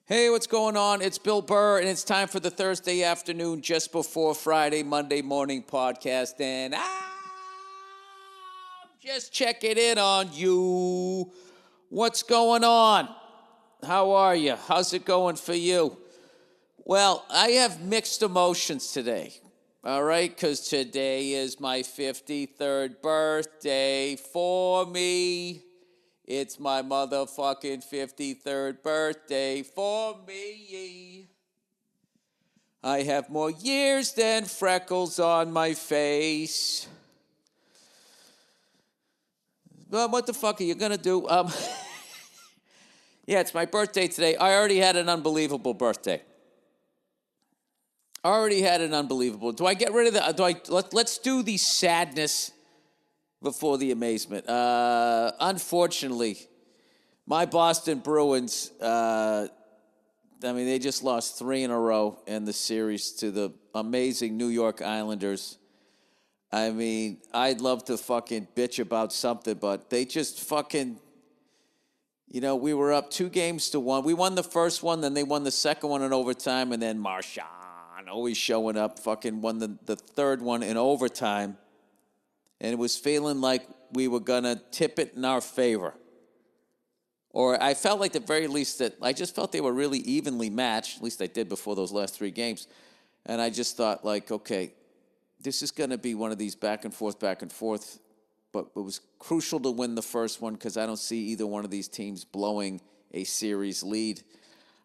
Hey, what's going on? It's Bill Burr, and it's time for the Thursday afternoon, just before Friday, Monday morning podcast. And I'm just checking in on you. What's going on? How are you? How's it going for you? Well, I have mixed emotions today, all right? Because today is my 53rd birthday for me. It's my motherfucking 53rd birthday for me. I have more years than freckles on my face. Well, what the fuck are you going to do? Yeah, it's my birthday today. I already had an unbelievable birthday. Do I get rid of the... Let's do the sadness before the amazement. Unfortunately, my Boston Bruins, they just lost 3 in a row in the series to the amazing New York Islanders. I mean, I'd love to fucking bitch about something, but they just fucking, we were up 2-1. We won the first one, then they won the second one in overtime, and then Marchand always showing up, fucking won the third one in overtime. And it was feeling like we were going to tip it in our favor. Or I felt like at the very least that I just felt they were really evenly matched. At least I did before those last 3 games. And I just thought, like, okay, this is going to be one of these back and forth. But it was crucial to win the first one because I don't see either one of these teams blowing a series lead.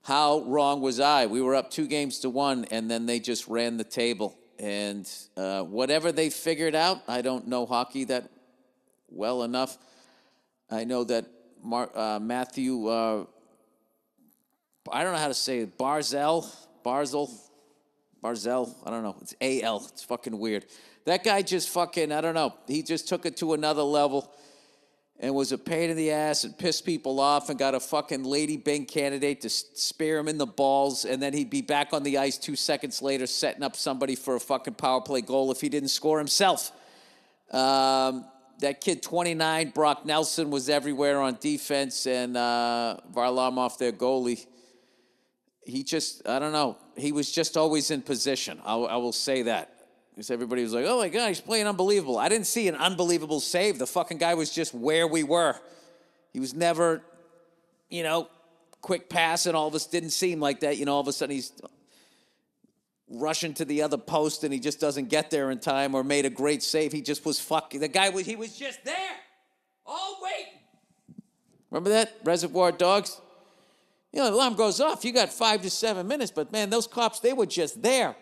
How wrong was I? We were up 2-1, and then they just ran the table. And whatever they figured out, I don't know hockey that well enough. I know that Matthew, I don't know how to say it, Barzell, I don't know. It's A-L. It's fucking weird. That guy just fucking, I don't know. He just took it to another level and was a pain in the ass and pissed people off and got a fucking Lady Bing candidate to spear him in the balls, and then he'd be back on the ice 2 seconds later setting up somebody for a fucking power play goal if he didn't score himself. That kid, 29, Brock Nelson, was everywhere on defense, and Varlamov, their goalie, he just, I don't know, he was just always in position. I will say that. Because everybody was like, oh, my God, he's playing unbelievable. I didn't see an unbelievable save. The fucking guy was just where we were. He was never, quick pass, and all of us didn't seem like that. All of a sudden he's rushing to the other post, and he just doesn't get there in time or made a great save. He just was fucking. He was just there. All waiting. Remember that? Reservoir Dogs? The alarm goes off. You got 5 to 7 minutes, but, man, those cops, they were just there.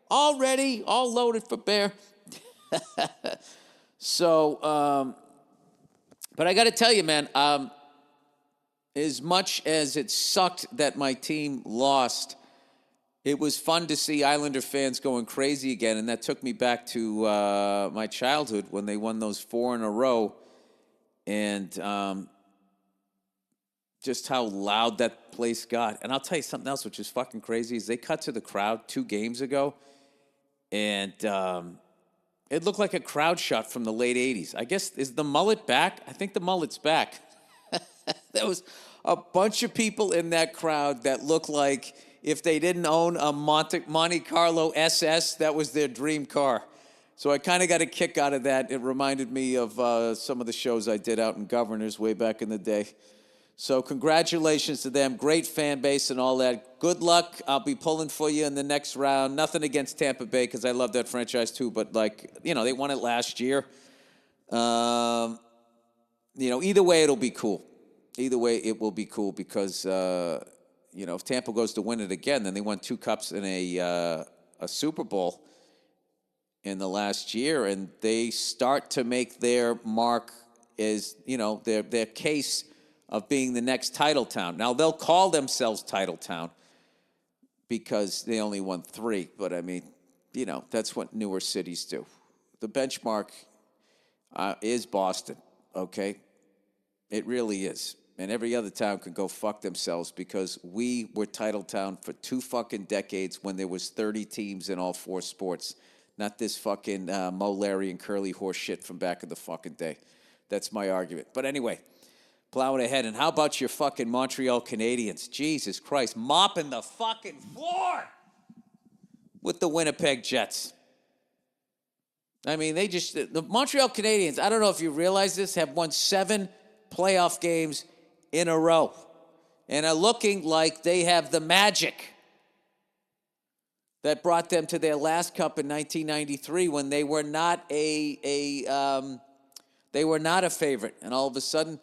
All ready, all loaded for bear. So, but I got to tell you, man, as much as it sucked that my team lost, it was fun to see Islander fans going crazy again, and that took me back to my childhood when they won those 4 in a row, and just how loud that place got. And I'll tell you something else, which is fucking crazy, is they cut to the crowd 2 games ago, and it looked like a crowd shot from the late 80s. I guess, is the mullet back? I think the mullet's back. There was a bunch of people in that crowd that looked like if they didn't own a Monte Carlo SS, that was their dream car. So I kind of got a kick out of that. It reminded me of some of the shows I did out in Governors way back in the day. So congratulations to them. Great fan base and all that. Good luck. I'll be pulling for you in the next round. Nothing against Tampa Bay because I love that franchise too. But, they won it last year. Either way, it'll be cool. Either way, it will be cool because, if Tampa goes to win it again, then they won 2 cups in a Super Bowl in the last year. And they start to make their mark as, their case of being the next title town. Now, they'll call themselves title town because they only won 3. But, that's what newer cities do. The benchmark is Boston, okay? It really is. And every other town can go fuck themselves because we were title town for 2 fucking decades when there was 30 teams in all 4 sports. Not this fucking Mo, Larry, and Curly horse shit from back in the fucking day. That's my argument. But anyway... plowing ahead. And how about your fucking Montreal Canadiens? Jesus Christ, mopping the fucking floor with the Winnipeg Jets. I mean, the Montreal Canadiens, I don't know if you realize this, have won 7 playoff games in a row and are looking like they have the magic that brought them to their last cup in 1993 when they were not a favorite. And all of a sudden,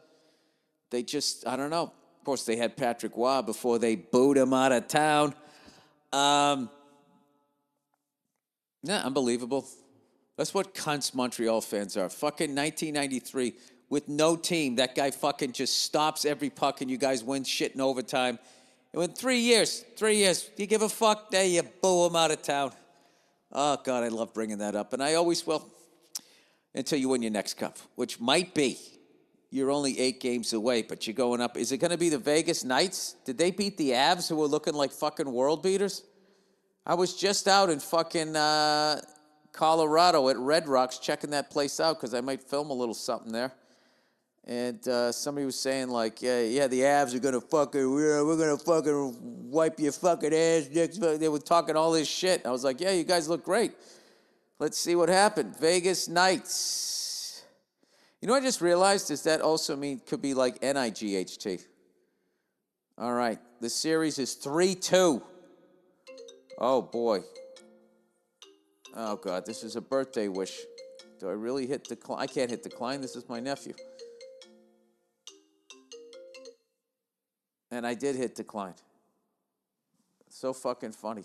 they just, I don't know. Of course, they had Patrick Waugh before they booed him out of town. Yeah, unbelievable. That's what cunts Montreal fans are. Fucking 1993 with no team. That guy fucking just stops every puck and you guys win shit in overtime. And in 3 years, do you give a fuck? There you boo him out of town. Oh, God, I love bringing that up. And I always will until you win your next cup, which might be. You're only 8 games away, but you're going up. Is it going to be the Vegas Knights? Did they beat the Avs, who were looking like fucking world beaters? I was just out in fucking Colorado at Red Rocks checking that place out because I might film a little something there. And somebody was saying, like, yeah, the Avs are going to fucking, we're going to fucking wipe your fucking ass. They were talking all this shit. I was like, yeah, you guys look great. Let's see what happened. Vegas Knights. You know what I just realized? Does that also mean, could be like NIGHT? All right. The series is 3-2. Oh, boy. Oh, God. This is a birthday wish. Do I really hit decline? I can't hit decline. This is my nephew. And I did hit decline. So fucking funny.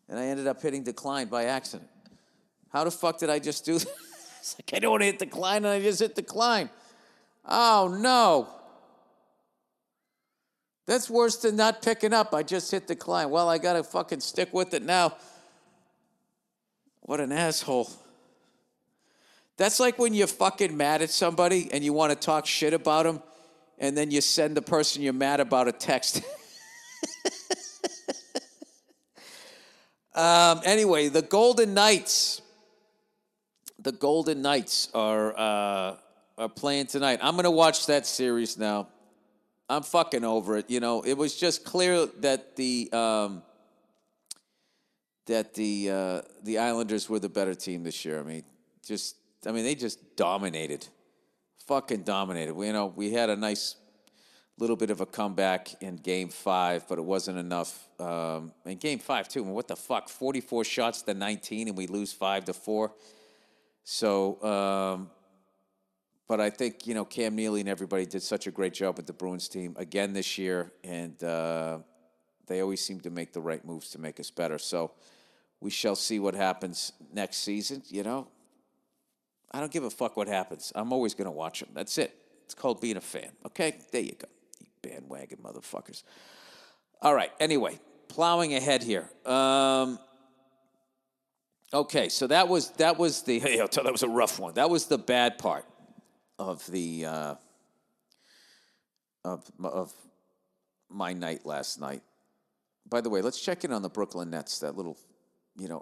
And I ended up hitting decline by accident. How the fuck did I just do that? It's like I don't want to hit decline and I just hit decline. Oh, no. That's worse than not picking up. I just hit decline. Well, I got to fucking stick with it now. What an asshole. That's like when you're fucking mad at somebody and you want to talk shit about them and then you send the person you're mad about a text. Anyway, the Golden Knights. The Golden Knights are playing tonight. I'm going to watch that series now. I'm fucking over it. You know, it was just clear that the Islanders were the better team this year. They just dominated. Fucking dominated. We had a nice little bit of a comeback in Game 5, but it wasn't enough. In Game 5, too, what the fuck? 44 shots to 19, and we lose 5-4. So, but I think, Cam Neely and everybody did such a great job with the Bruins team again this year, and they always seem to make the right moves to make us better. So we shall see what happens next season, I don't give a fuck what happens. I'm always going to watch them. That's it. It's called being a fan. Okay? There you go. You bandwagon motherfuckers. All right. Anyway, plowing ahead here. Okay, so that was that was a rough one. That was the bad part of the of my night last night. By the way, let's check in on the Brooklyn Nets, that little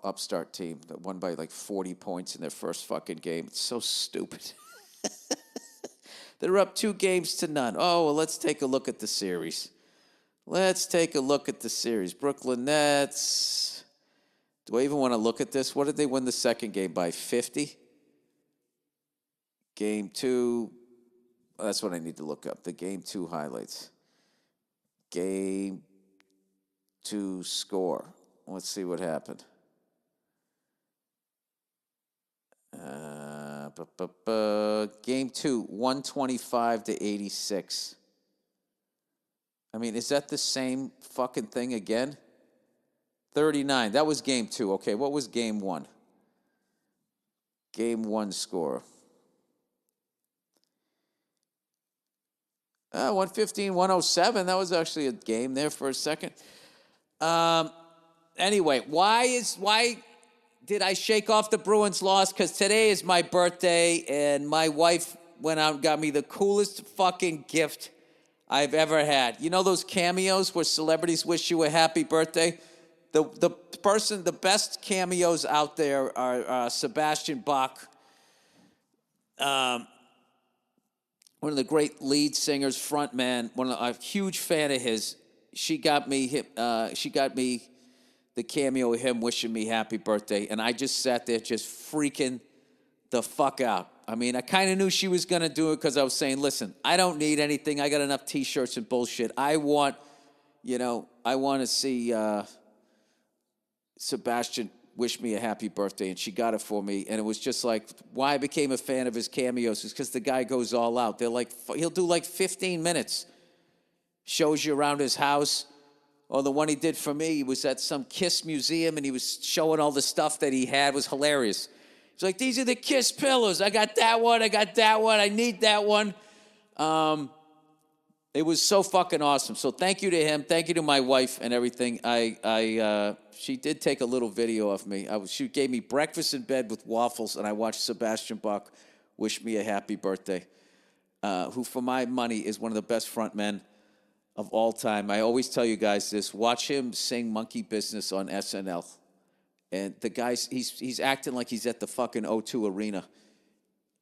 upstart team that won by like 40 points in their first fucking game. It's so stupid. They're up 2-0. Oh, well, let's take a look at the series. Brooklyn Nets. Do I even want to look at this? What did they win the second game by? 50? Game 2. Oh, that's what I need to look up. The Game 2 highlights. Game 2 score. Let's see what happened. Game 2, 125-86. I mean, is that the same fucking thing again? 39. That was Game 2. Okay, what was Game 1? Game 1 score. 115-107. That was actually a game there for a second. Anyway, why did I shake off the Bruins loss? Because today is my birthday, and my wife went out and got me the coolest fucking gift I've ever had. You know those cameos where celebrities wish you a happy birthday? The best cameos out there are Sebastian Bach, one of the great lead singers, frontman, a huge fan of his. She got me the cameo of him wishing me happy birthday, and I just sat there just freaking the fuck out. I mean, I kind of knew she was going to do it because I was saying, listen, I don't need anything. I got enough T-shirts and bullshit. I want to see Sebastian wish me a happy birthday, and she got it for me. And it was just like, why I became a fan of his cameos is because the guy goes all out. He'll do like 15 minutes, shows you around his house. Or the one he did for me, he was at some Kiss museum, and he was showing all the stuff that he had. It was hilarious. He's like, these are the Kiss pillows. I got that one. I need that one. It was so fucking awesome. So thank you to him. Thank you to my wife and everything. She did take a little video of me. She gave me breakfast in bed with waffles, and I watched Sebastian Bach wish me a happy birthday, who for my money is one of the best frontmen of all time. I always tell you guys this. Watch him sing Monkey Business on SNL. And the guy's, he's acting like he's at the fucking O2 Arena.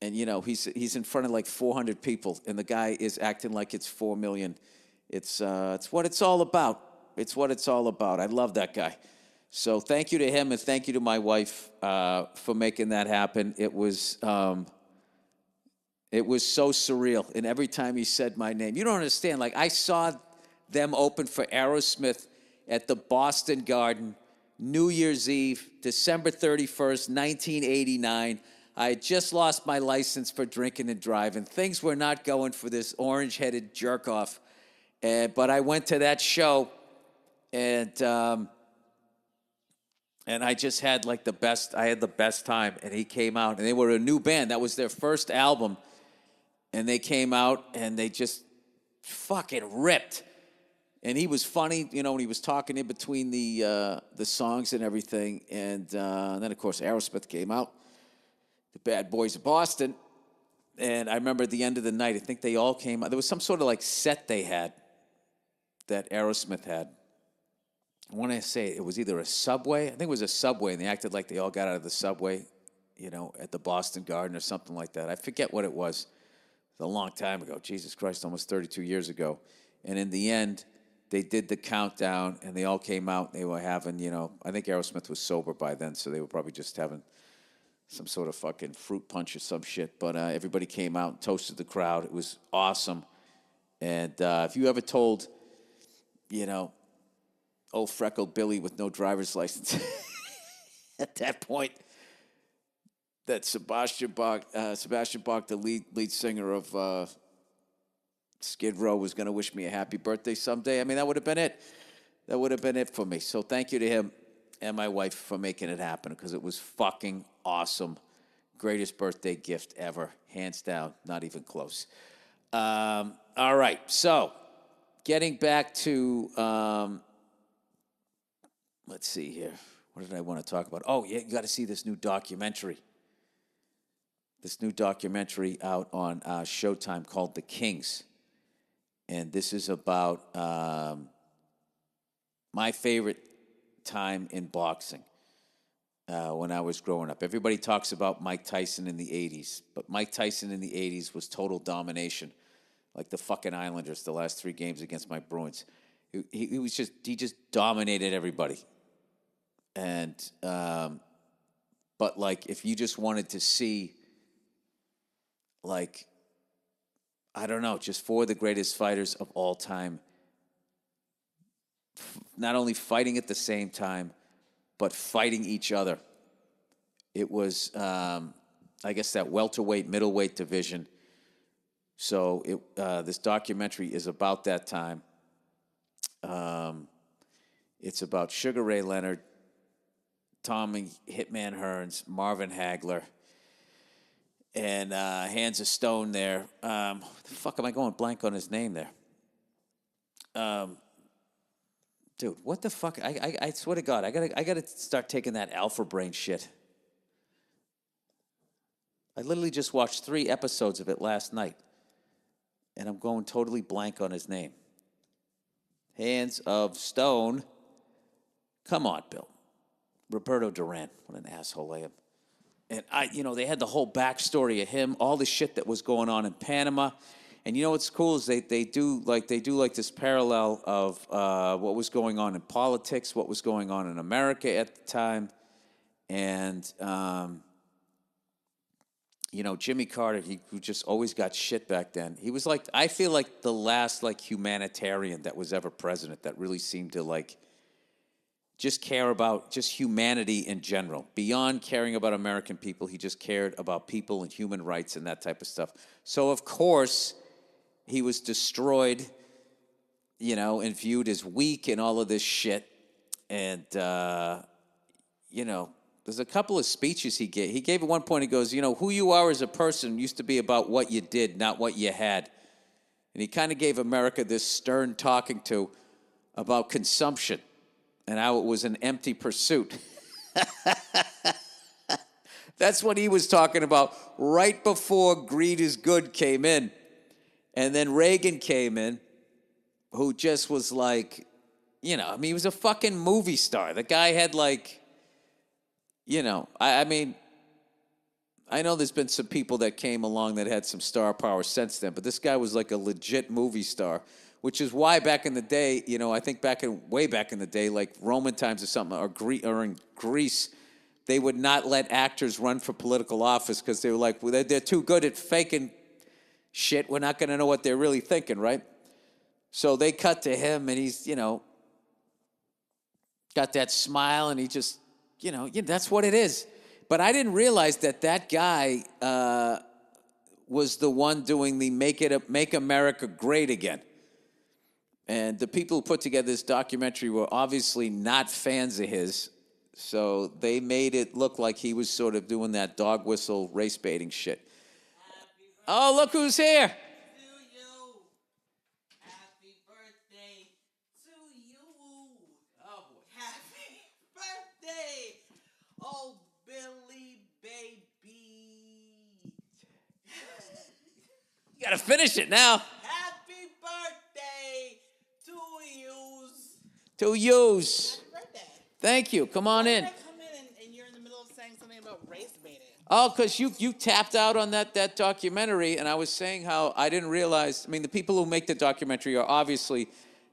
And, he's in front of like 400 people, and the guy is acting like it's 4 million. It's what it's all about. It's what it's all about. I love that guy. So thank you to him, and thank you to my wife for making that happen. It was so surreal. And every time he said my name, you don't understand. Like, I saw them open for Aerosmith at the Boston Garden, New Year's Eve, December 31st, 1989. I had just lost my license for drinking and driving. Things were not going for this orange-headed jerk-off. But I went to that show, and I just had like the best time. And he came out, and they were a new band. That was their first album. And they came out, and they just fucking ripped. And he was funny, when he was talking in between the songs and everything. And then, of course, Aerosmith came out. The Bad Boys of Boston. And I remember at the end of the night, I think they all came out. There was some sort of like set they had that Aerosmith had. I want to say it was either a subway. I think it was a subway, and they acted like they all got out of the subway, at the Boston Garden or something like that. I forget what it was. It was a long time ago. Jesus Christ, almost 32 years ago. And in the end, they did the countdown, and they all came out. And they were having, I think Aerosmith was sober by then, so they were probably just having some sort of fucking fruit punch or some shit. But everybody came out and toasted the crowd. It was awesome. And if you ever told, old freckled Billy with no driver's license at that point that Sebastian Bach, the lead singer of Skid Row, was going to wish me a happy birthday someday, I mean, that would have been it. That would have been it for me. So thank you to him and my wife for making it happen, because it was fucking awesome. Greatest birthday gift ever. Hands down, not even close. All right, so getting back to, let's see here. What did I want to talk about? Oh, yeah, you got to see this new documentary. This new documentary out on Showtime called The Kings. And this is about my favorite time in boxing when I was growing up. Everybody talks about Mike Tyson in the 80s, but Mike Tyson in the 80s was total domination, like the fucking Islanders the last 3 games against my Bruins. He just dominated everybody. And but like, if you just wanted to see, like, I don't know, just 4 of the greatest fighters of all time, not only fighting at the same time, but fighting each other. It was, I guess, that welterweight, middleweight division. So this documentary is about that time. It's about Sugar Ray Leonard, Tommy Hitman Hearns, Marvin Hagler, and Hands of Stone there. What the fuck am I going blank on his name there? Dude, what the fuck? I swear to God, I gotta start taking that alpha brain shit. I literally just watched 3 episodes of it last night, and I'm going totally blank on his name. Hands of Stone. Come on, Bill. Roberto Duran. What an asshole I am. And they had the whole backstory of him, all the shit that was going on in Panama. And you know what's cool is they do like this parallel of what was going on in politics, what was going on in America at the time, and Jimmy Carter, who just always got shit back then. He was like, I feel like the last like humanitarian that was ever president that really seemed to like just care about just humanity in general. Beyond caring about American people, he just cared about people and human rights and that type of stuff. So of course, he was destroyed, and viewed as weak and all of this shit. And, there's a couple of speeches he gave. He gave at one point, he goes, who you are as a person used to be about what you did, not what you had. And he kind of gave America this stern talking to about consumption and how it was an empty pursuit. That's what he was talking about right before Greed is Good came in. And then Reagan came in, who just was like, he was a fucking movie star. The guy had like, I mean, I know there's been some people that came along that had some star power since then, but this guy was like a legit movie star, which is why back in the day, I think way back in the day, like Roman times or something, or in Greece, they would not let actors run for political office because they were like, well, they're too good at faking shit. We're not going to know what they're really thinking, right? So they cut to him, and he's, got that smile, and he just, that's what it is. But I didn't realize that guy was the one doing the Make America Great Again. And the people who put together this documentary were obviously not fans of his. So they made it look like he was sort of doing that dog whistle race baiting shit. Oh, look who's here. Oh, Billy, baby. You gotta finish it now. Happy birthday to yous. To yous. Happy birthday. Thank you. Come on in. Why did I come in and you're in the middle of saying something about race baiting? Oh, because you tapped out on that documentary, and I was saying how I didn't realize, the people who make the documentary are obviously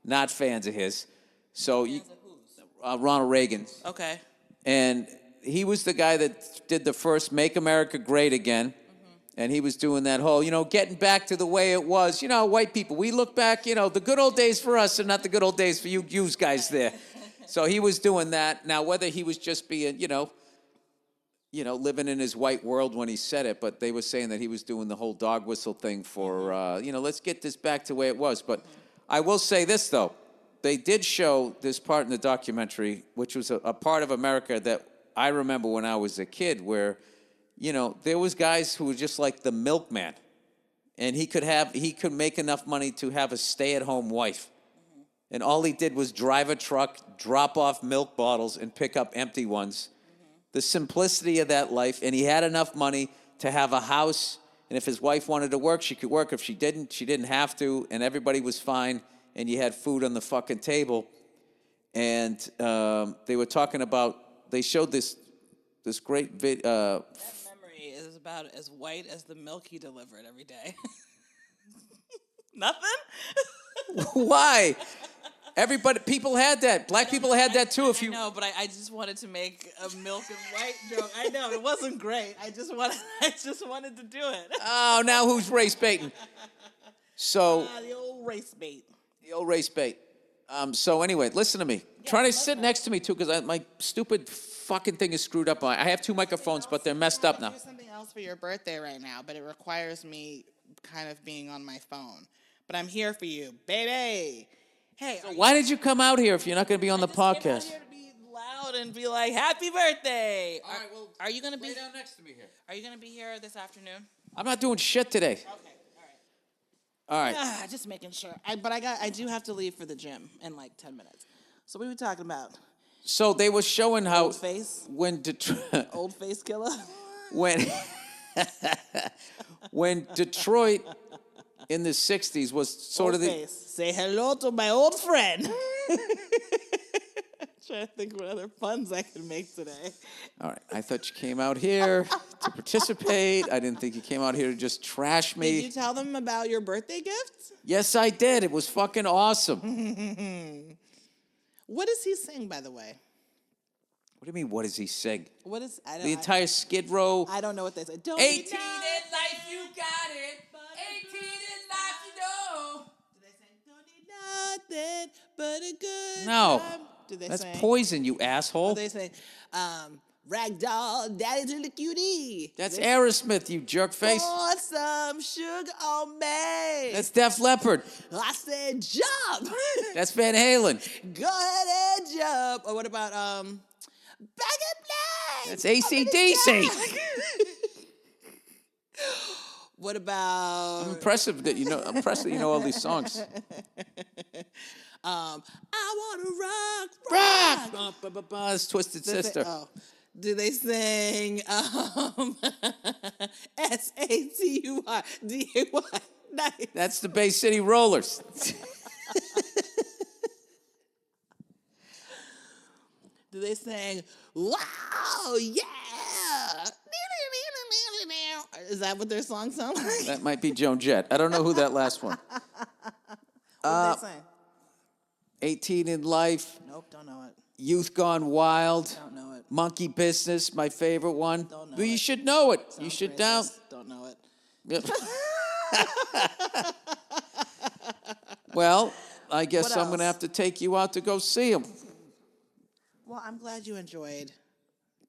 not fans of his. So Fans of whose? Ronald Reagan's. Okay. And he was the guy that did the first Make America Great Again. Mm-hmm. And he was doing that whole, getting back to the way it was. White people, we look back, the good old days for us and not the good old days for you guys there. So he was doing that. Now, whether he was just being, living in his white world when he said it, but they were saying that he was doing the whole dog whistle thing for, let's get this back to the way it was. But I will say this, though. They did show this part in the documentary, which was a part of America that I remember when I was a kid, where, there was guys who were just like the milkman, and he could make enough money to have a stay-at-home wife, and all he did was drive a truck, drop off milk bottles, and pick up empty ones. The simplicity of that life, and he had enough money to have a house, and if his wife wanted to work, she could work. If she didn't have to, and everybody was fine. And you had food on the fucking table. And they were talking about, they showed this great video. That memory is about as white as the milk he delivered every day. Nothing? Why? People had that. Black people had that too. I know, but I just wanted to make a milk and white joke. I know, it wasn't great. I just wanted to do it. Oh, now who's race baiting? So The old race bait. The old race bait. So anyway, listen to me. Try to sit next to me too, because my stupid fucking thing is screwed up. I have two microphones, but they're messed up now. Do something else for your birthday right now, but it requires me kind of being on my phone. But I'm here for you, baby. Hey, so why did you come out here if you're not going to be on the podcast? Came out here to be loud and be like, "Happy birthday!" All right, well, are you going to be lay down next to me here? Are you going to be here this afternoon? I'm not doing shit today. Okay. All right. Just making sure. I do have to leave for the gym in like 10 minutes. So what are we talking about? So they were showing how Old face? When Old face killer? when Detroit in the 60s was sort old of the face. Say hello to my old friend. Trying to think what other puns I could make today. All right. I thought you came out here to participate. I didn't think you came out here to just trash me. Did you tell them about your birthday gift? Yes, I did. It was fucking awesome. What does he sing, by the way? What do you mean, what does he sing? What is The entire Skid Row. I don't know what they say. Don't 18 in be nice. life, you got it. 18 in life, you know. Do they say, don't need nothing but a good No. time? Do they That's say? Poison, you asshole. Or they say, ragdoll, daddy's really cutie. That's Aerosmith, you jerk face. Pour some sugar on me. That's Def Leppard. I said jump. That's Van Halen. Go ahead and jump. Or what about Back in Black? That's AC/DC. What about I'm impressive that you know all these songs. I wanna rock. That's Twisted Sister. Do they sing SATURDAY? Nice. That's the Bay City Rollers. Do they sing wow, yeah? Is that what their song sounds like? That might be Joan Jett. I don't know who that last one. What do they sing? 18 in Life. Nope, don't know it. Youth Gone Wild. Don't know it. Monkey Business, my favorite one. Don't know Well, you it. should know it. Sounds You should racist. down. Don't know it. Yep. Well, I guess What I'm going to else? have to take you out to go see him. Well, I'm glad you enjoyed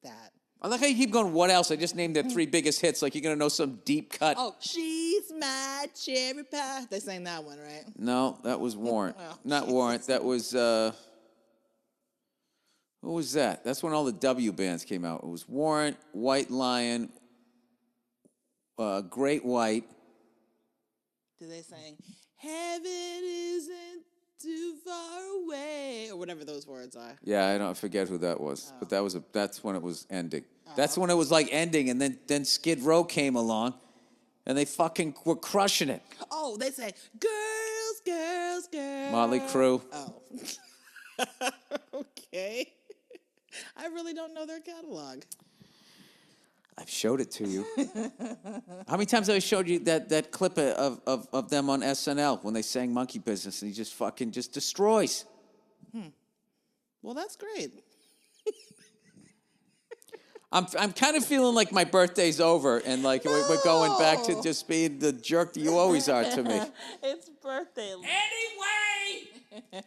that. I like how you keep going, what else? I just named their 3 biggest hits like you're going to know some deep cut. Oh, she's my cherry pie. They sang that one, right? No, that was Warrant. Well, Not Warrant. That was, what was that? That's when all the W bands came out. It was Warrant, White Lion, Great White. Do they sing, heaven isn't too far away, or whatever those words are? Yeah, I forget who that was, but that's when it was ending. That's when it was like ending, and then Skid Row came along, and they fucking were crushing it. Oh, they say, girls, girls, girls. Motley Crue. Oh. Okay. I really don't know their catalog. I've showed it to you. How many times have I showed you that clip of them on SNL when they sang Monkey Business, and he just fucking just destroys. Well, that's great. I'm kind of feeling like my birthday's over, and like we're going back to just being the jerk that you always are to me. It's birthday. Anyway,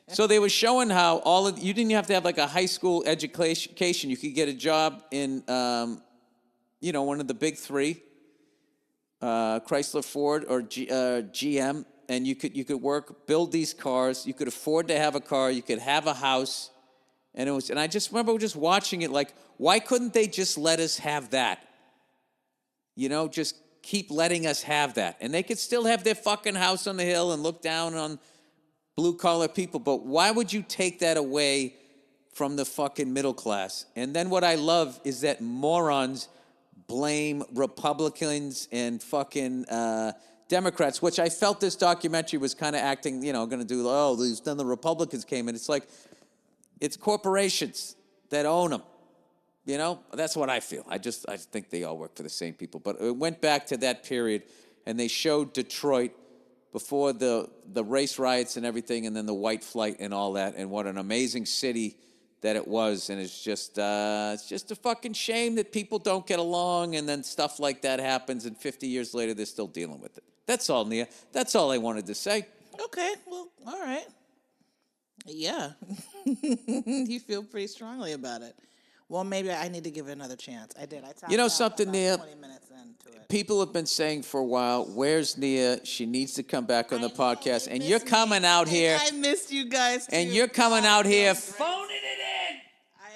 so they were showing how you didn't have to have like a high school education. You could get a job in one of the big 3, Chrysler, Ford, or GM, and you could build these cars. You could afford to have a car. You could have a house, and I just remember just watching it like, why couldn't they just let us have that? Just keep letting us have that, and they could still have their fucking house on the hill and look down on blue collar people. But why would you take that away from the fucking middle class? And then what I love is that morons blame Republicans and fucking Democrats, which I felt this documentary was kind of acting, going to do, then the Republicans came in. It's like, it's corporations that own them. That's what I feel. I think they all work for the same people. But it went back to that period, and they showed Detroit before the race riots and everything, and then the white flight and all that, and what an amazing city that it was. And it's just a fucking shame that people don't get along, and then stuff like that happens, and 50 years later they're still dealing with it. That's all, Nia. That's all I wanted to say. Okay, well, all right. Yeah. You feel pretty strongly about it. Well, maybe I need to give it another chance. I did. I tapped Something, about Nia? 20 minutes into it. People have been saying for a while, where's Nia? She needs to come back on the podcast. They And miss you're me. coming out here. I missed you guys, too. And you're coming out here Feels great. phoning it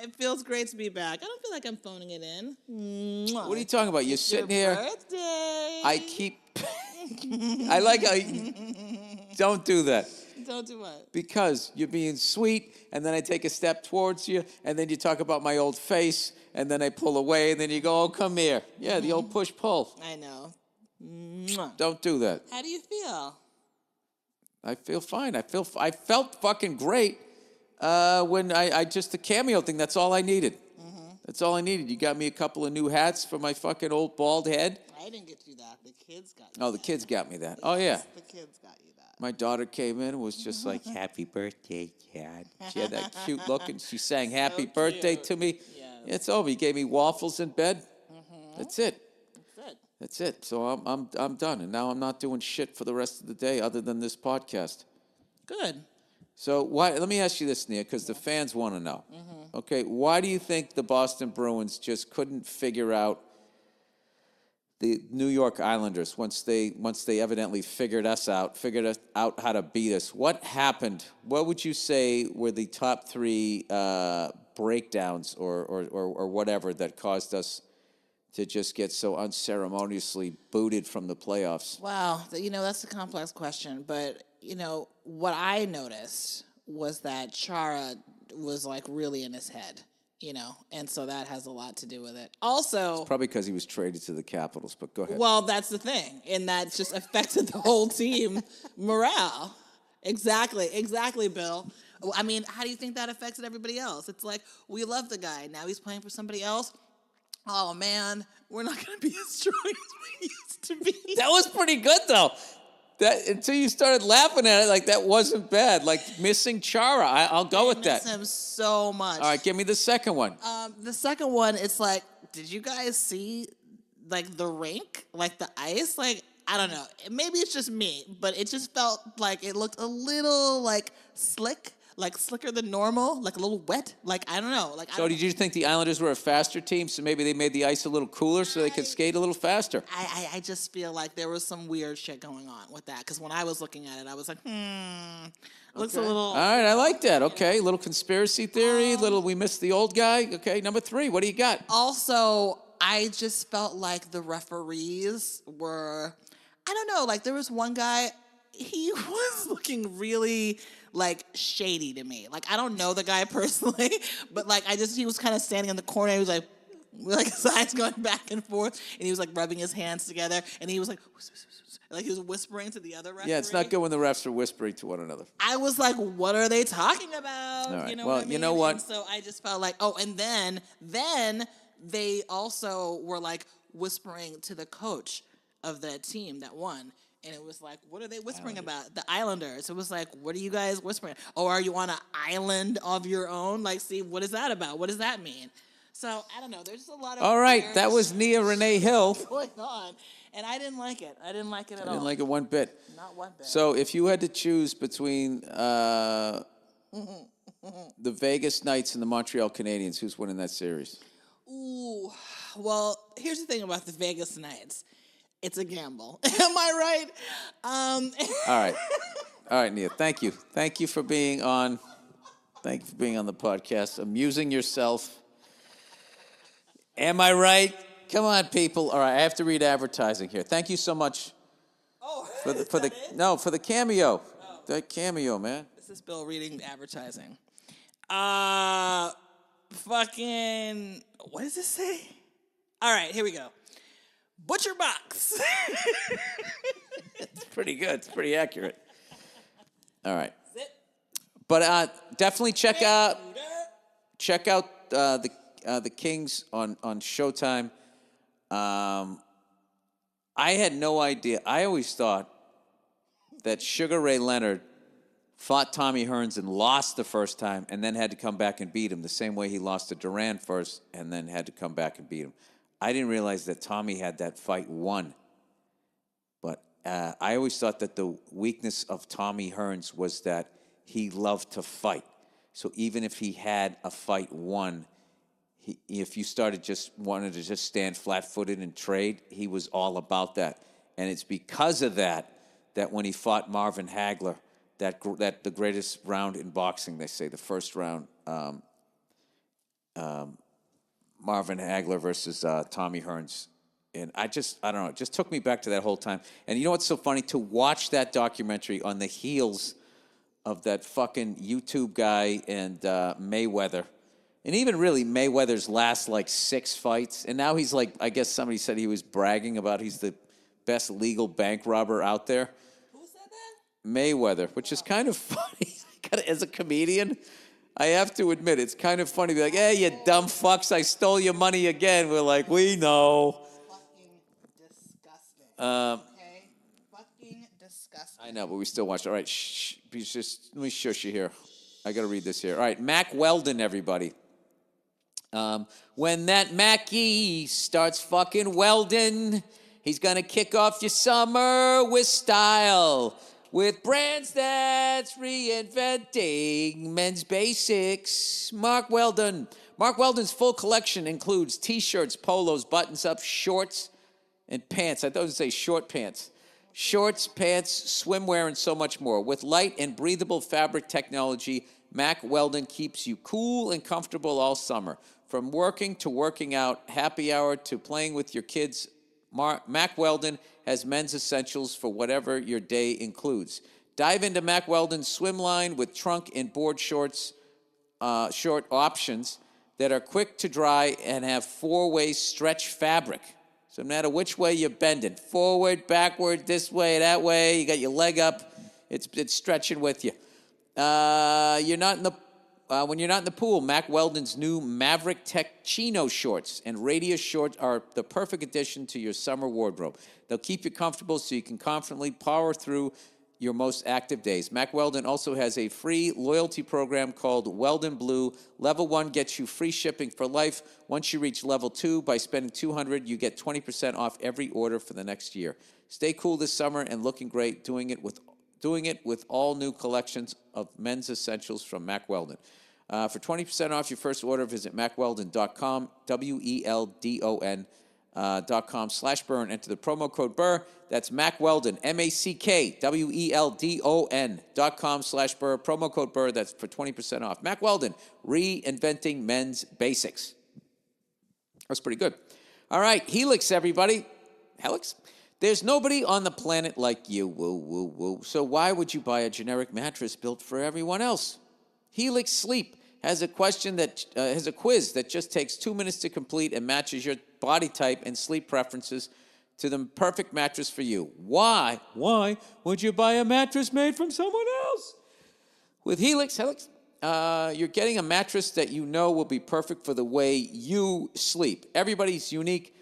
in. It feels great to be back. I don't feel like I'm phoning it in. Mwah. What are you talking about? You're sitting Your here. birthday. I keep. I like how you. Don't do that. Don't do what? Because you're being sweet, and then I take a step towards you, and then you talk about my old face, and then I pull away, and then you go, oh, come here. Yeah, the old push-pull. I know. Mwah. Don't do that. How do you feel? I feel fine. I felt fucking great. When I just the cameo thing, that's all I needed. That's all I needed. You got me a couple of new hats for my fucking old bald head. I didn't get you that. The kids got you. Oh, the kids got me that. Oh yeah. The kids got you that. My daughter came in and was just like, "Happy birthday, Dad." She had that cute look, and she sang "Happy Birthday" to me. Yes. It's over. He gave me waffles in bed. That's it. That's it. That's it. So I'm done, and now I'm not doing shit for the rest of the day other than this podcast. Good. So why? Let me ask you this, Nia, because the fans want to know. Okay, why do you think the Boston Bruins just couldn't figure out the New York Islanders once they evidently figured out how to beat us? What happened? What would you say were the top three breakdowns or whatever that caused us to just get so unceremoniously booted from the playoffs? Wow, that's a complex question, but what I noticed was that Chara was like really in his head, and so that has a lot to do with it. Also, Probably because he was traded to the Capitals, but go ahead. well, that's the thing, and that just affected the whole team morale. Exactly, Bill. I mean, how do you think that affected everybody else? It's like, we love the guy. Now he's playing for somebody else. Oh, man, we're not going to be as strong as we used to be. That was pretty good, though. That until you started laughing at it, like that wasn't bad. Like missing Chara, I'll go with that. I miss him so much. All right, give me the second one. The second one, it's like, did you guys see, like, the rink? Like, the ice? Like, I don't know. Maybe it's just me, but it just felt like it looked a little, like, slick. Like slicker than normal, like a little wet. Like, I don't know. So did you think the Islanders were a faster team, so maybe they made the ice a little cooler so they could skate a little faster? I just feel like there was some weird shit going on with that. Because when I was looking at it, I was like, looks a little... All right, I like that. Okay, little conspiracy theory, little we missed the old guy. Okay, number 3, what do you got? Also, I just felt like the referees were... I don't know, like there was one guy, he was looking really... like shady to me. Like I don't know the guy personally, but like he was kind of standing in the corner. He was like his eyes going back and forth, and he was like rubbing his hands together, and he was like he was whispering to the other referee. Yeah, it's not good when the refs are whispering to one another. I was like, what are they talking about? All right. You know Well, what I mean? you know what? And so I just felt like, and then they also were like whispering to the coach of the team that won. And it was like, what are they whispering about? The Islanders. It was like, what are you guys whispering? Oh, are you on an island of your own? Like, see, what is that about? What does that mean? So, I don't know. There's just a lot of All right, that was Nia Renee Hill. going on. And I didn't like it. I didn't like it at all. I didn't like it one bit. Not one bit. So if you had to choose between the Vegas Knights and the Montreal Canadiens, who's winning that series? Ooh, well, here's the thing about the Vegas Knights. It's a gamble. Am I right? All right, Nia. Thank you. Thank you for being on. Thank you for being on the podcast, amusing yourself. Am I right? Come on, people. All right, I have to read advertising here. Thank you so much. Oh, for the cameo. Oh. That cameo, man. This is Bill reading advertising. Fucking. What does this say? All right, here we go. Butcher Box. It's pretty good. It's pretty accurate. All right. That's it. But definitely check out the Kings on Showtime. I had no idea. I always thought that Sugar Ray Leonard fought Tommy Hearns and lost the first time and then had to come back and beat him the same way he lost to Duran first and then had to come back and beat him. I didn't realize that Tommy had that fight won. But I always thought that the weakness of Tommy Hearns was that he loved to fight. So even if he had a fight won, if you wanted to just stand flat-footed and trade, he was all about that. And it's because of that when he fought Marvin Hagler, that the greatest round in boxing, they say, the first round, Marvin Hagler versus Tommy Hearns. And I don't know, it just took me back to that whole time. And you know what's so funny? To watch that documentary on the heels of that fucking YouTube guy and Mayweather. And even really Mayweather's last, 6 fights. And now he's I guess somebody said he was bragging about he's the best legal bank robber out there. Who said that? Mayweather, which is kind of funny as a comedian. I have to admit, it's kind of funny. Be like, hey, you dumb fucks, I stole your money again. We're like, we know. Fucking disgusting. Okay? Fucking disgusting. I know, but we still watch. All right, let me shush you here. I got to read this here. All right, Mac Weldon, everybody. When that Mackie starts fucking welding, he's going to kick off your summer with style. With brands that's reinventing men's basics. Mark Weldon. Mark Weldon's full collection includes T-shirts, polos, buttons-up, shorts, and pants. I thought it would say short pants. Shorts, pants, swimwear, and so much more. With light and breathable fabric technology, Mac Weldon keeps you cool and comfortable all summer. From working to working out, happy hour to playing with your kids, Mac Weldon has men's essentials for whatever your day includes. Dive into Mac Weldon's swim line with trunk and board short options that are quick to dry and have four-way stretch fabric. So no matter which way you're bending, forward, backward, this way, that way, you got your leg up, it's stretching with you. When you're not in the pool, Mac Weldon's new Maverick Tech Chino shorts and Radius shorts are the perfect addition to your summer wardrobe. They'll keep you comfortable so you can confidently power through your most active days. Mac Weldon also has a free loyalty program called Weldon Blue. Level 1 gets you free shipping for life. Once you reach level 2, by spending $200, you get 20% off every order for the next year. Stay cool this summer and looking great, doing it with all new collections of men's essentials from Mac Weldon. For 20% off your first order, visit macweldon.com, WELDON.com/Burr, and enter the promo code Burr. That's Mac Weldon, MACKWELDON.com/Burr, promo code Burr. That's for 20% off. Mac Weldon, reinventing men's basics. That's pretty good. All right, Helix, everybody. Helix? There's nobody on the planet like you. Woo, woo, woo. So why would you buy a generic mattress built for everyone else? Helix Sleep has a quiz that just takes 2 minutes to complete and matches your body type and sleep preferences to the perfect mattress for you. Why would you buy a mattress made from someone else? With Helix, you're getting a mattress that you know will be perfect for the way you sleep. Everybody's unique.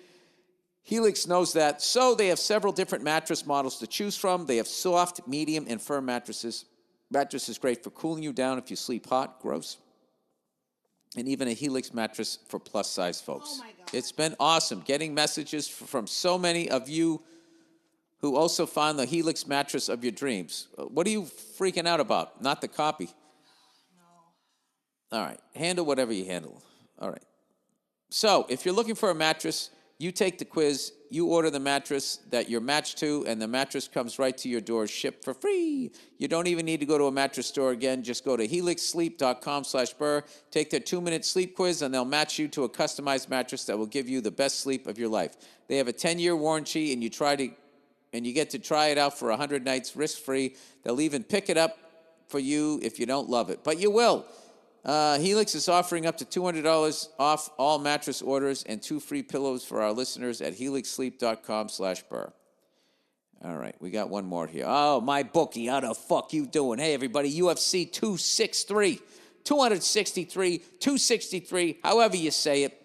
Helix knows that, so they have several different mattress models to choose from. They have soft, medium, and firm mattresses. Mattress is great for cooling you down if you sleep hot. Gross. And even a Helix mattress for plus-size folks. Oh, my God. It's been awesome getting messages from so many of you who also found the Helix mattress of your dreams. What are you freaking out about? Not the copy. No. All right. Handle whatever you handle. All right. So if you're looking for a mattress, you take the quiz, you order the mattress that you're matched to, and the mattress comes right to your door, shipped for free. You don't even need to go to a mattress store again. Just go to helixsleep.com/Burr, take their 2-minute sleep quiz, and they'll match you to a customized mattress that will give you the best sleep of your life. They have a 10-year warranty, and you get to try it out for 100 nights risk-free. They'll even pick it up for you if you don't love it, but you will. Helix is offering up to $200 off all mattress orders and 2 free pillows for our listeners at helixsleep.com/Burr. All right, we got one more here. Oh, my bookie, how the fuck you doing? Hey, everybody, UFC 263, however you say it,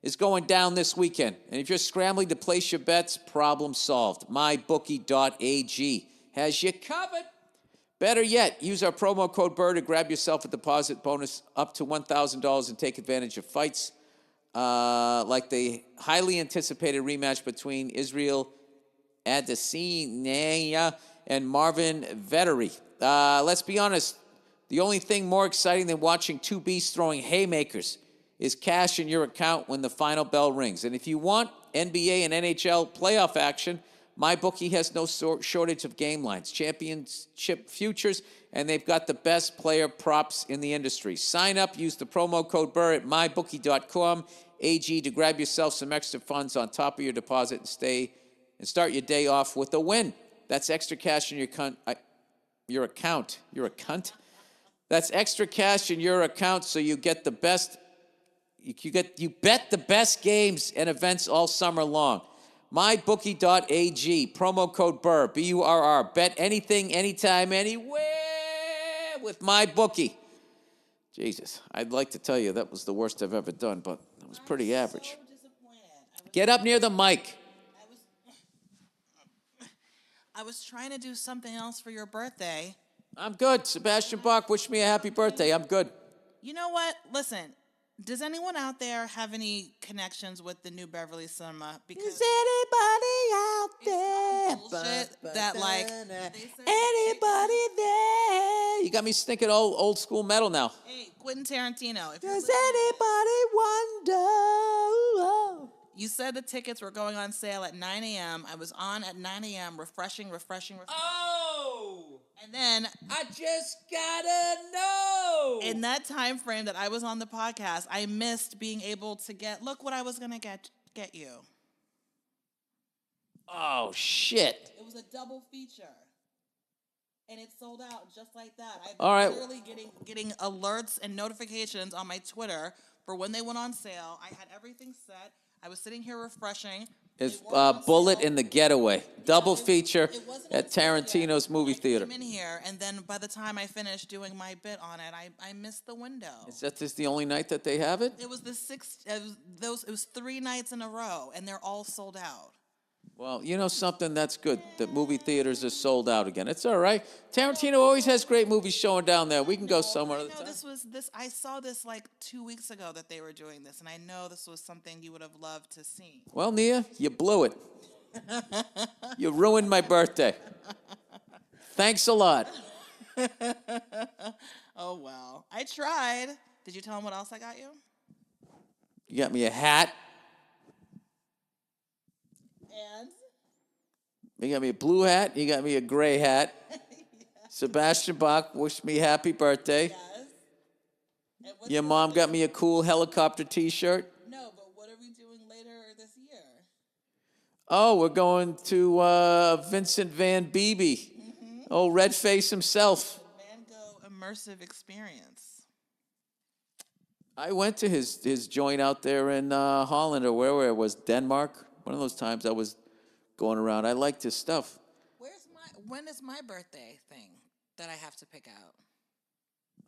is going down this weekend. And if you're scrambling to place your bets, problem solved. MyBookie.ag has you covered. Better yet, use our promo code Burr to grab yourself a deposit bonus up to $1,000 and take advantage of fights like the highly anticipated rematch between Israel Adesanya and Marvin Vettori. Let's be honest, the only thing more exciting than watching two beasts throwing haymakers is cash in your account when the final bell rings. And if you want NBA and NHL playoff action, MyBookie has no shortage of game lines, championship futures, and they've got the best player props in the industry. Sign up, use the promo code Burr at mybookie.com/AG to grab yourself some extra funds on top of your deposit and start your day off with a win. That's extra cash in your account. You're a cunt. That's extra cash in your account, so you get the best. You bet the best games and events all summer long. MyBookie.ag, promo code Burr, B-U-R-R. Bet anything, anytime, anywhere with MyBookie. Jesus, I'd like to tell you that was the worst I've ever done, but that was pretty average. So disappointed. Get up near the mic. I was trying to do something else for your birthday. I'm good. Sebastian Bach, wish me a happy birthday. I'm good. You know what? Listen, does anyone out there have any connections with the New Beverly Cinema? Because is anybody out there? Bullshit that like they said, Anybody there? You got me thinking old school metal now. hey, Quentin Tarantino. If you're Does listening, anybody wonder? you said the tickets were going on sale at 9 a.m. I was on at 9 a.m. refreshing. Oh! And then I just gotta know. in that time frame that I was on the podcast, I missed being able to look what I was gonna get you. Oh shit! It was a double feature, and it sold out just like that. I've All right. literally getting alerts and notifications on my Twitter for when they went on sale. I had everything set. I was sitting here refreshing. It's They weren't on Bullet sale. in the Getaway. Double feature It wasn't at on sale yet. Tarantino's movie theater. I came in here, and then by the time I finished doing my bit on it, I missed the window. Is that just the only night that they have it? It was it was 3 nights in a row, and they're all sold out. Well, you know something, that's good. That movie theaters are sold out again. It's all right. Tarantino always has great movies showing down there. We can go somewhere I other know time. I saw this like 2 weeks ago that they were doing this, and I know this was something you would have loved to see. Well, Nia, you blew it. You ruined my birthday. Thanks a lot. Oh well, I tried. Did you tell them what else I got you? You got me a hat. And You got me a blue hat. You got me a gray hat. Sebastian Bach wished me happy birthday. yes. And what's Your mom got me a cool helicopter T-shirt. No, but what are we doing later this year? Oh, we're going to Vincent Van Beebe. Oh, red face himself. Van Gogh immersive experience. I went to his joint out there in Holland or where it was, Denmark. One of those times I was going around. I liked his stuff. When is my birthday thing that I have to pick out?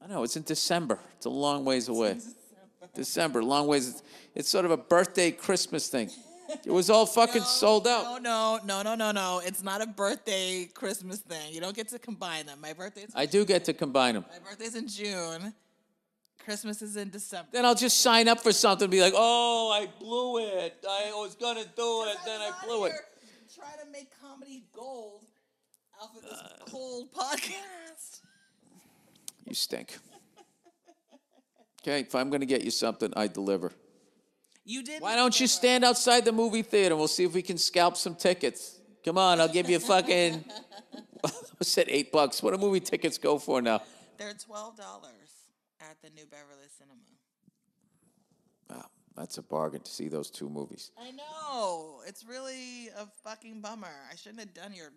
I know, it's in December. It's a long ways away. December, long ways. It's sort of a birthday Christmas thing. It was all fucking sold out. No. It's not a birthday Christmas thing. You don't get to combine them. My birthday's I do get to combine them. My birthday's in June. Christmas is in December. Then I'll just sign up for something and be like, oh, I blew it. I was going to do it, then I blew it. Try to make comedy gold off of this cold podcast. You stink. Okay, if I'm going to get you something, I deliver. You did. Why don't you stand outside the movie theater and we'll see if we can scalp some tickets? Come on, I'll give you fucking, I said $8. What do movie tickets go for now? They're $12 at the New Beverly Cinema. Wow, that's a bargain to see those two movies. I know. It's really a fucking bummer. I shouldn't have done your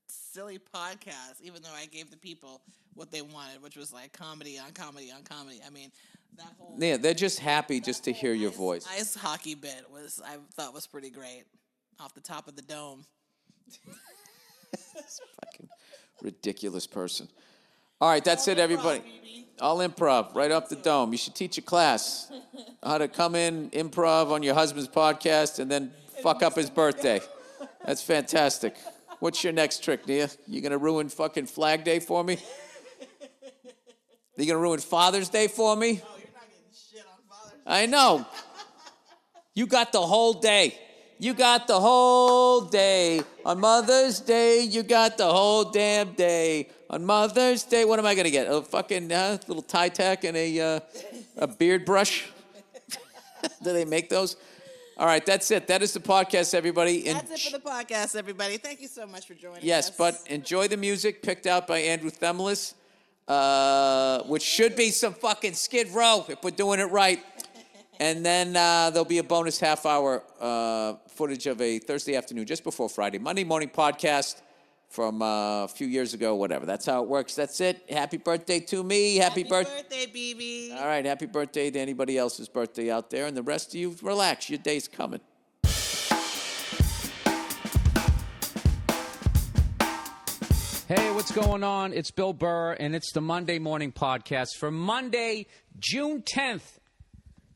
silly podcast, even though I gave the people what they wanted, which was like comedy on comedy on comedy. I mean, that whole Yeah, they're just happy just to hear your voice. ice hockey bit I thought was pretty great off the top of the dome. This fucking ridiculous person. All right, that's it, everybody. All improv, right off the dome. You should teach a class how to come in, improv on your husband's podcast, and then fuck up his birthday. That's fantastic. What's your next trick, Nia? You gonna ruin fucking Flag Day for me? You gonna ruin Father's Day for me? Oh, you're not getting shit on Father's Day. I know. You got the whole day. You got the whole day. On Mother's Day, you got the whole damn day. On Mother's Day, what am I going to get? A fucking little tie tack and a beard brush? Do they make those? All right, that's it. That is the podcast, everybody. That's it for the podcast, everybody. Thank you so much for joining us. Yes, but enjoy the music picked out by Andrew Themelis, which should be some fucking Skid Row if we're doing it right. And then there'll be a bonus half-hour footage of a Thursday afternoon, just before Friday, Monday morning podcast from a few years ago, whatever. That's how it works. That's it. Happy birthday to me. Happy birthday, BB. All right, happy birthday to anybody else's birthday out there. And the rest of you, relax. Your day's coming. Hey, what's going on? It's Bill Burr, and it's the Monday Morning Podcast for Monday, June 10th,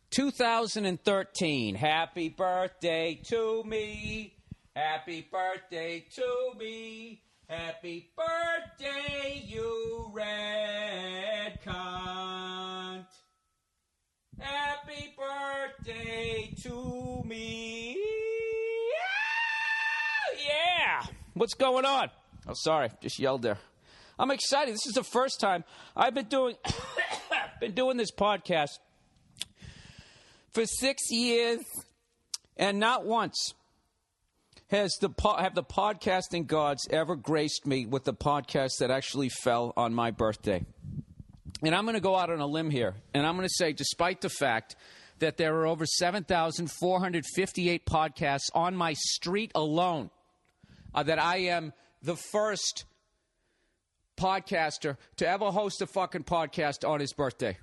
2013. Happy birthday to me. Happy birthday to me. Happy birthday, you red cunt. Happy birthday to me. Yeah! What's going on? Oh, sorry, just yelled there. I'm excited. This is the first time I've been doing this podcast for 6 years, and not once have the podcasting gods ever graced me with the podcast that actually fell on my birthday. And I'm going to go out on a limb here, and I'm going to say, despite the fact that there are over 7,458 podcasts on my street alone, that I am the first podcaster to ever host a fucking podcast on his birthday.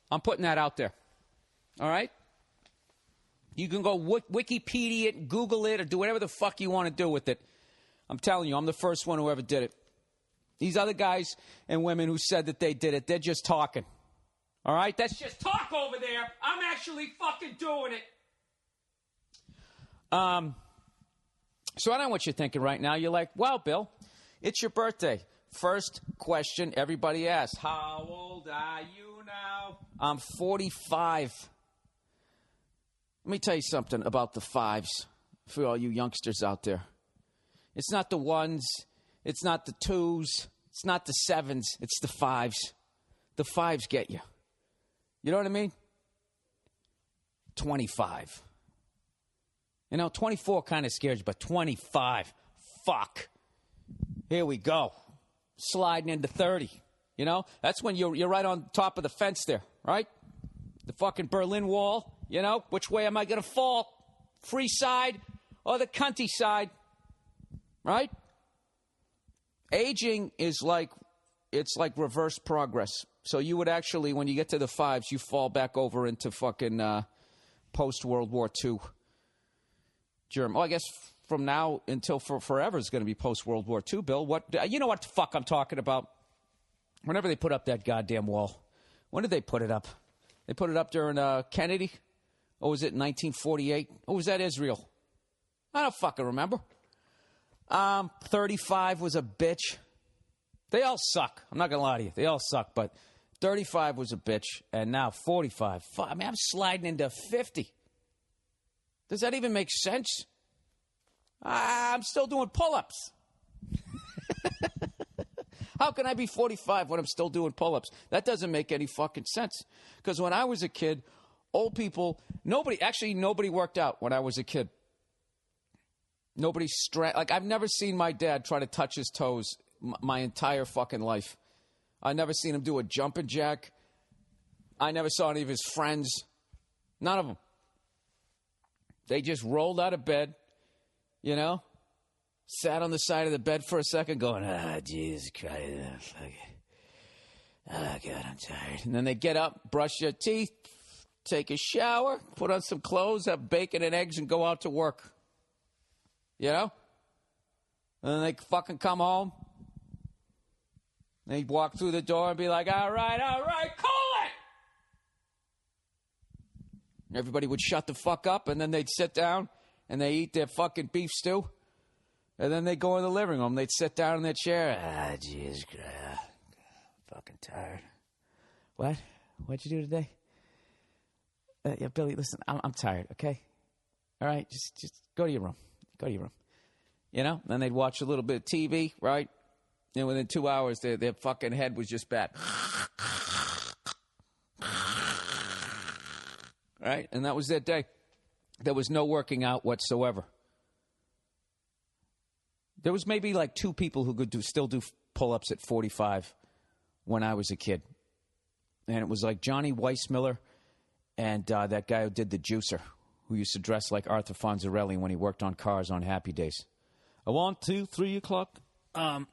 I'm putting that out there. All right? You can go Wikipedia it, Google it, or do whatever the fuck you want to do with it. I'm telling you, I'm the first one who ever did it. These other guys and women who said that they did it, they're just talking. All right? That's just talk over there. I'm actually fucking doing it. So I know what you're thinking right now. You're like, well, Bill, it's your birthday. First question everybody asks, how old are you now? I'm 45. Let me tell you something about the fives for all you youngsters out there. It's not the ones. It's not the twos. It's not the sevens. It's the fives. The fives get you. You know what I mean? 25. 24 kind of scares you, but 25, fuck. Here we go. Sliding into 30. That's when you're right on top of the fence there, right? The fucking Berlin Wall, which way am I going to fall? Free side or the cunty side, right? Aging is like reverse progress. So you would actually, when you get to the fives, you fall back over into fucking post-World War II. Well, I guess from now until forever is going to be post-World War II, Bill. You know what the fuck I'm talking about. Whenever they put up that goddamn wall. When did they put it up? They put it up during Kennedy? Or was it 1948? Or was that Israel? I don't fucking remember. 35 was a bitch. They all suck. I'm not going to lie to you. They all suck, but 35 was a bitch, and now 45. Fuck, I'm sliding into 50. Does that even make sense? I'm still doing pull-ups. How can I be 45 when I'm still doing pull-ups? That doesn't make any fucking sense. Because when I was a kid, old people, nobody worked out when I was a kid. I've never seen my dad try to touch his toes my entire fucking life. I never seen him do a jumping jack. I never saw any of his friends. None of them. They just rolled out of bed, sat on the side of the bed for a second going, Jesus Christ, fuck it. Oh, God, I'm tired. And then they get up, brush their teeth, take a shower, put on some clothes, have bacon and eggs, and go out to work. And then they fucking come home. They'd walk through the door and be like, all right, cool it! Everybody would shut the fuck up, and then they'd sit down, and they eat their fucking beef stew. And then they'd go in the living room. They'd sit down in their chair. Jesus Christ. I'm fucking tired. What? What'd you do today? Yeah, Billy, listen, I'm tired, okay? All right, just go to your room. Go to your room. Then they'd watch a little bit of TV, right? And within 2 hours, their fucking head was just bad. Right? And that was their day. There was no working out whatsoever. There was maybe like 2 people who could still do pull-ups at 45 when I was a kid. And it was like Johnny Weissmiller and that guy who did the juicer, who used to dress like Arthur Fonzarelli when he worked on cars on Happy Days. 1, 2, 3 o'clock. Hey,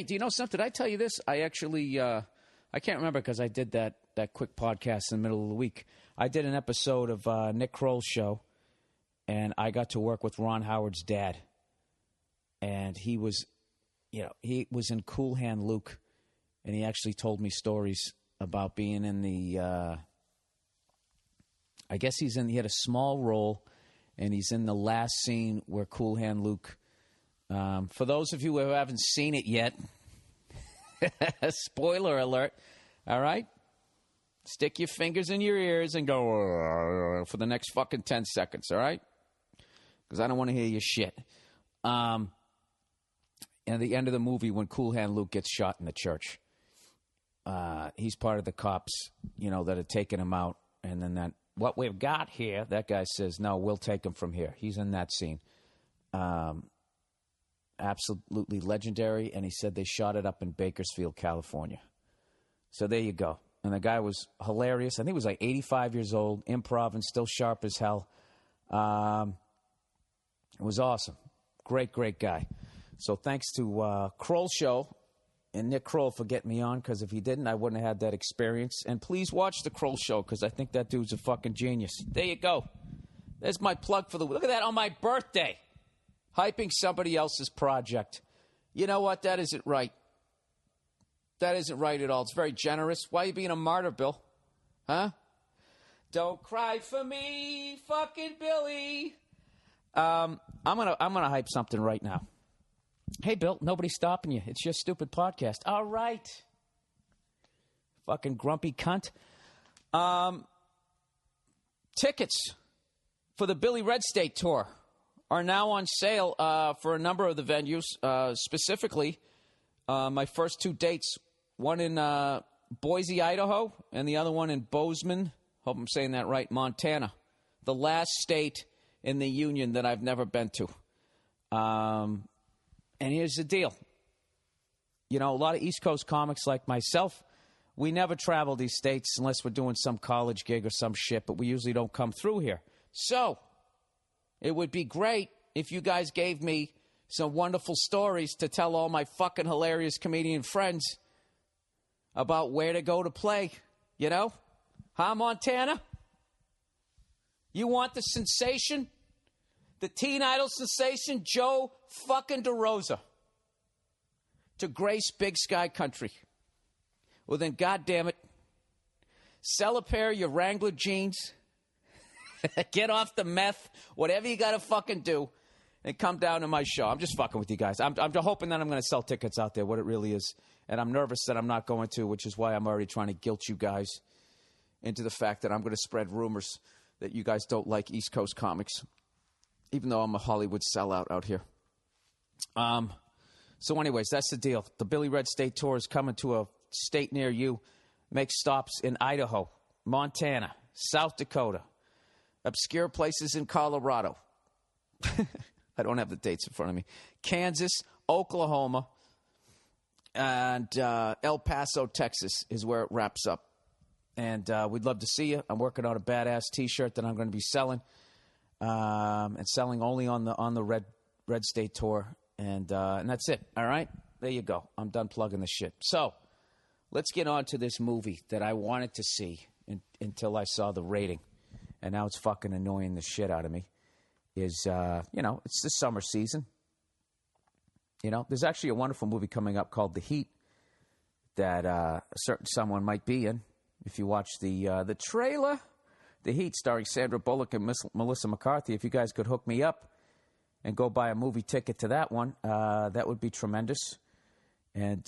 do you know something? Did I tell you this? I actually, I can't remember because I did that quick podcast in the middle of the week. I did an episode of Nick Kroll's show, and I got to work with Ron Howard's dad. And he was he was in Cool Hand Luke, and he actually told me stories about being in the, I guess he had a small role, and he's in the last scene where Cool Hand Luke, for those of you who haven't seen it yet, spoiler alert, all right? Stick your fingers in your ears and go for the next fucking 10 seconds, all right? Because I don't want to hear your shit. And at the end of the movie, when Cool Hand Luke gets shot in the church, he's part of the cops, that had taken him out. And then what we've got here, that guy says, no, we'll take him from here. He's in that scene. Absolutely legendary. And he said they shot it up in Bakersfield, California. So there you go. And the guy was hilarious. I think he was like 85 years old, improv and still sharp as hell. It was awesome. Great, great guy. So thanks to Kroll Show and Nick Kroll for getting me on, because if he didn't, I wouldn't have had that experience. And please watch the Kroll Show, because I think that dude's a fucking genius. There you go. There's my plug for the week. Look at that, on my birthday. Hyping somebody else's project. You know what? That isn't right. That isn't right at all. It's very generous. Why are you being a martyr, Bill? Huh? Don't cry for me, fucking Billy. I'm gonna hype something right now. Hey, Bill, nobody's stopping you. It's your stupid podcast. All right. Fucking grumpy cunt. Tickets for the Billy Red State Tour are now on sale for a number of the venues. Specifically, my first two dates, one in Boise, Idaho, and the other one in Bozeman, hope I'm saying that right, Montana. The last state in the union that I've never been to. And here's the deal. A lot of East Coast comics like myself, we never travel these states unless we're doing some college gig or some shit, but we usually don't come through here. So it would be great if you guys gave me some wonderful stories to tell all my fucking hilarious comedian friends about where to go to play, Huh, Montana? You want the sensation? The teen idol sensation, Joe fucking DeRosa, to grace Big Sky Country. Well, then, goddammit, sell a pair of your Wrangler jeans, get off the meth, whatever you got to fucking do, and come down to my show. I'm just fucking with you guys. I'm hoping that I'm going to sell tickets out there, what it really is. And I'm nervous that I'm not going to, which is why I'm already trying to guilt you guys into the fact that I'm going to spread rumors that you guys don't like East Coast comics, even though I'm a Hollywood sellout out here. So anyways, that's the deal. The Billy Red State Tour is coming to a state near you. Make stops in Idaho, Montana, South Dakota, obscure places in Colorado. I don't have the dates in front of me. Kansas, Oklahoma, and El Paso, Texas is where it wraps up. And we'd love to see you. I'm working on a badass T-shirt that I'm going to be selling, and selling only on the Red State Tour. And that's it. All right? There you go. I'm done plugging the shit. So let's get on to this movie that I wanted to see until I saw the rating. And now it's fucking annoying the shit out of me. It's the summer season. There's actually a wonderful movie coming up called The Heat that a certain someone might be in. If you watch the trailer, The Heat, starring Sandra Bullock and Melissa McCarthy, if you guys could hook me up and go buy a movie ticket to that one, that would be tremendous. And,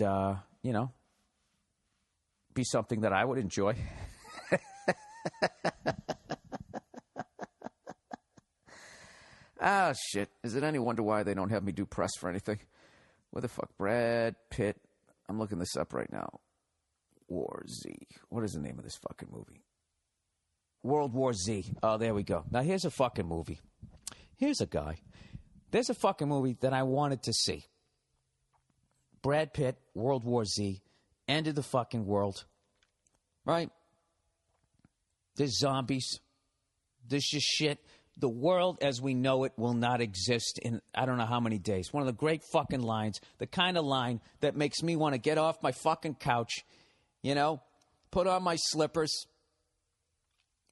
be something that I would enjoy. Ah, shit. Is it any wonder why they don't have me do press for anything? Where the fuck? Brad Pitt. I'm looking this up right now. War Z. What is the name of this fucking movie? World War Z. Oh, there we go. Now, here's a fucking movie. Here's a guy. There's a fucking movie that I wanted to see. Brad Pitt, World War Z, end of the fucking world. Right? There's zombies. There's just shit. The world as we know it will not exist in I don't know how many days. One of the great fucking lines, the kind of line that makes me want to get off my fucking couch, put on my slippers,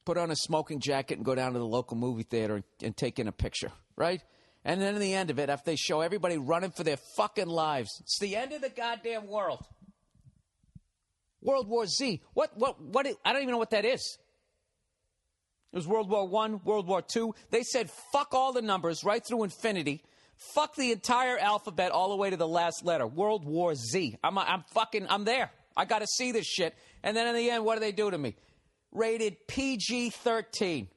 put on a smoking jacket and go down to the local movie theater and take in a picture, right? And then in the end of it, after they show everybody running for their fucking lives, it's the end of the goddamn world. World War Z. What, I don't even know what that is. It was World War I, World War II. They said fuck all the numbers right through infinity. Fuck the entire alphabet all the way to the last letter. World War Z. I'm there. I got to see this shit. And then in the end, what do they do to me? Rated PG-13.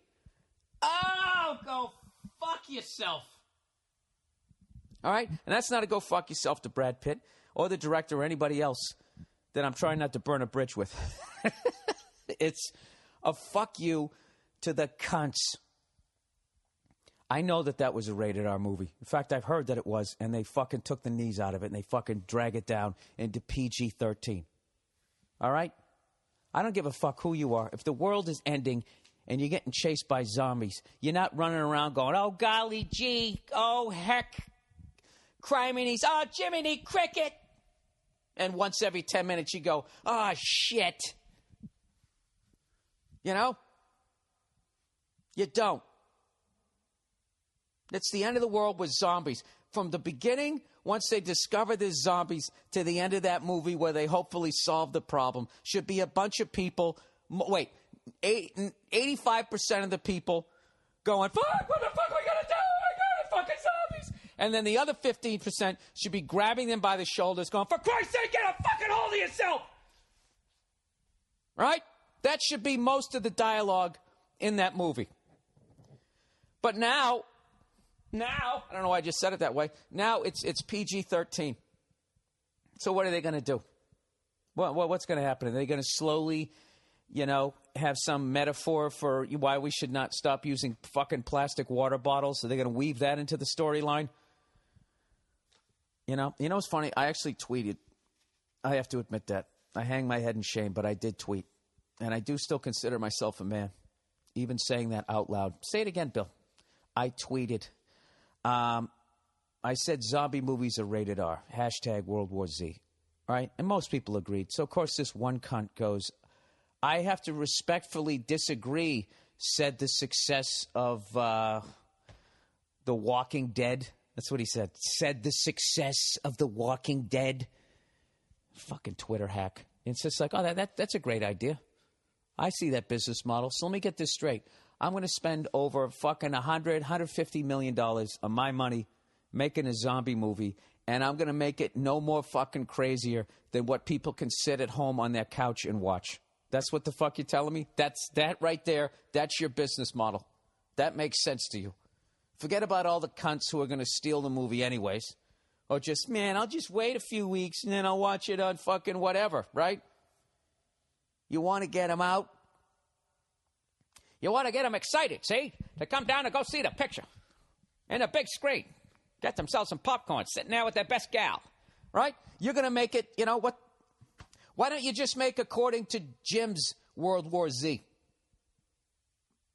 Oh, go fuck yourself. All right? And that's not a go fuck yourself to Brad Pitt or the director or anybody else that I'm trying not to burn a bridge with. It's a fuck you to the cunts. I know that was a rated R movie. In fact, I've heard that it was, and they fucking took the knees out of it, and they fucking drag it down into PG-13. All right? I don't give a fuck who you are. If the world is ending and you're getting chased by zombies, you're not running around going, oh, golly gee, oh, heck, criminies, oh, Jiminy Cricket. And once every 10 minutes you go, oh, shit. You know? You don't. It's the end of the world with zombies. From the beginning, once they discover there's zombies, to the end of that movie where they hopefully solve the problem, should be a bunch of people, 85% of the people going, fuck, what the fuck are we going to do? I got fucking zombies. And then the other 15% should be grabbing them by the shoulders going, for Christ's sake, get a fucking hold of yourself. Right? That should be most of the dialogue in that movie. But now, I don't know why I just said it that way. Now it's PG-13. So what are they going to do? What's going to happen? Are they going to slowly, have some metaphor for why we should not stop using fucking plastic water bottles? Are they going to weave that into the storyline? You know what's funny? I actually tweeted. I have to admit that. I hang my head in shame, but I did tweet. And I do still consider myself a man, even saying that out loud. Say it again, Bill. I tweeted. I said zombie movies are rated R. Hashtag World War Z. Right? And most people agreed. So, of course, this one cunt goes, I have to respectfully disagree, said the success of The Walking Dead. That's what he said. Said the success of The Walking Dead. Fucking Twitter hack. It's just like, oh, that's a great idea. I see that business model. So let me get this straight. I'm going to spend over fucking $150 million of my money making a zombie movie, and I'm going to make it no more fucking crazier than what people can sit at home on their couch and watch. That's what the fuck you're telling me? That right there, that's your business model. That makes sense to you. Forget about all the cunts who are going to steal the movie anyways. Or just, man, I'll just wait a few weeks and then I'll watch it on fucking whatever, right? You want to get them out? You want to get them excited, see? To come down and go see the picture. In a big screen. Get themselves some popcorn, sitting there with their best gal. Right? You're going to make it, what? Why don't you just make according to Jim's World War Z?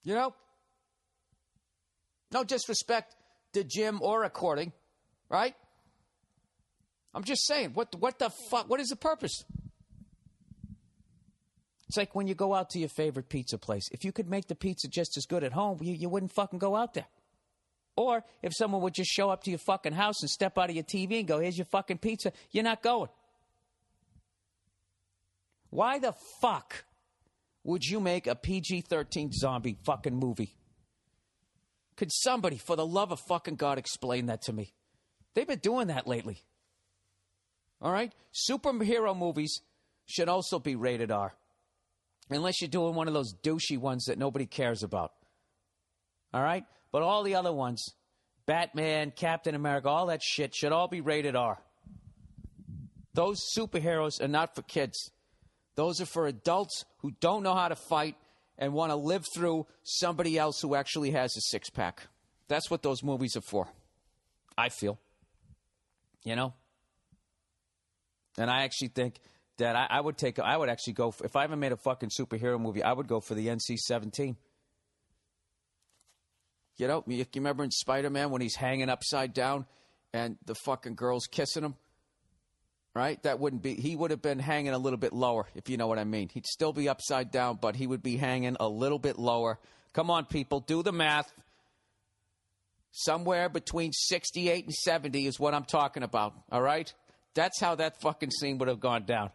No disrespect to Jim or according, right? I'm just saying, what the fuck? What is the purpose? It's like when you go out to your favorite pizza place. If you could make the pizza just as good at home, you wouldn't fucking go out there. Or if someone would just show up to your fucking house and step out of your TV and go, here's your fucking pizza, you're not going. Why the fuck would you make a PG-13 zombie fucking movie? Could somebody, for the love of fucking God, explain that to me? They've been doing that lately. All right? Superhero movies should also be rated R. Unless you're doing one of those douchey ones that nobody cares about. All right? But all the other ones, Batman, Captain America, all that shit should all be rated R. Those superheroes are not for kids. Those are for adults who don't know how to fight and want to live through somebody else who actually has a six-pack. That's what those movies are for, I feel. And I actually think that I would actually go, if I ever made a fucking superhero movie, I would go for the NC-17. You remember in Spider-Man when he's hanging upside down and the fucking girl's kissing him? Right? He would have been hanging a little bit lower, if you know what I mean. He'd still be upside down, but he would be hanging a little bit lower. Come on, people, do the math. Somewhere between 68 and 70 is what I'm talking about, all right? That's how that fucking scene would have gone down.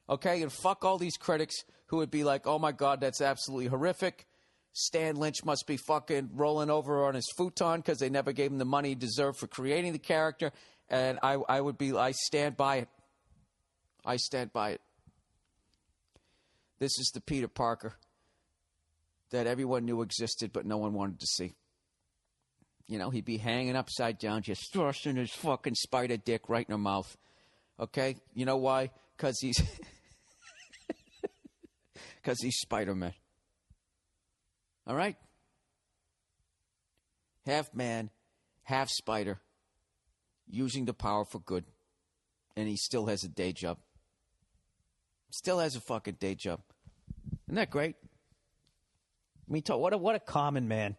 Okay, and fuck all these critics who would be like, oh my God, that's absolutely horrific. Stan Lynch must be fucking rolling over on his futon because they never gave him the money he deserved for creating the character. And I stand by it. I stand by it. This is the Peter Parker that everyone knew existed, but no one wanted to see. You know, he'd be hanging upside down, just thrusting his fucking spider dick right in her mouth. Okay? You know why? Because he's... Because he's Spider-Man. All right? Half man, half spider, using the power for good. And he still has a day job. Still has a fucking day job. Isn't that great? I mean, what a common man.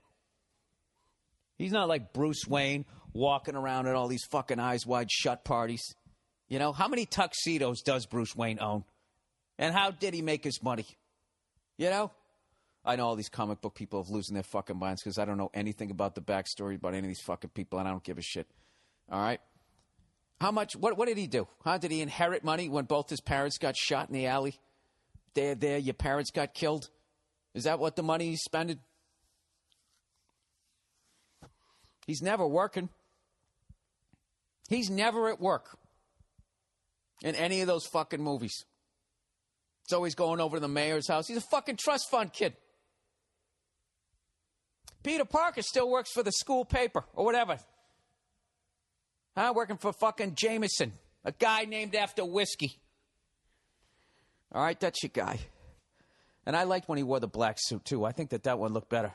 He's not like Bruce Wayne walking around at all these fucking eyes wide shut parties. You know, how many tuxedos does Bruce Wayne own? And how did he make his money? You know? I know all these comic book people are losing their fucking minds because I don't know anything about the backstory about any of these fucking people, and I don't give a shit. All right? How much, what did he do? Huh? Did he inherit money when both his parents got shot in the alley? There, your parents got killed? Is that what the money he's spending? He's never working. He's never at work in any of those fucking movies. He's always going over to the mayor's house. He's a fucking trust fund kid. Peter Parker still works for the school paper or whatever. Huh? Working for fucking Jameson, a guy named after whiskey. All right, that's your guy. And I liked when he wore the black suit, too. I think that one looked better.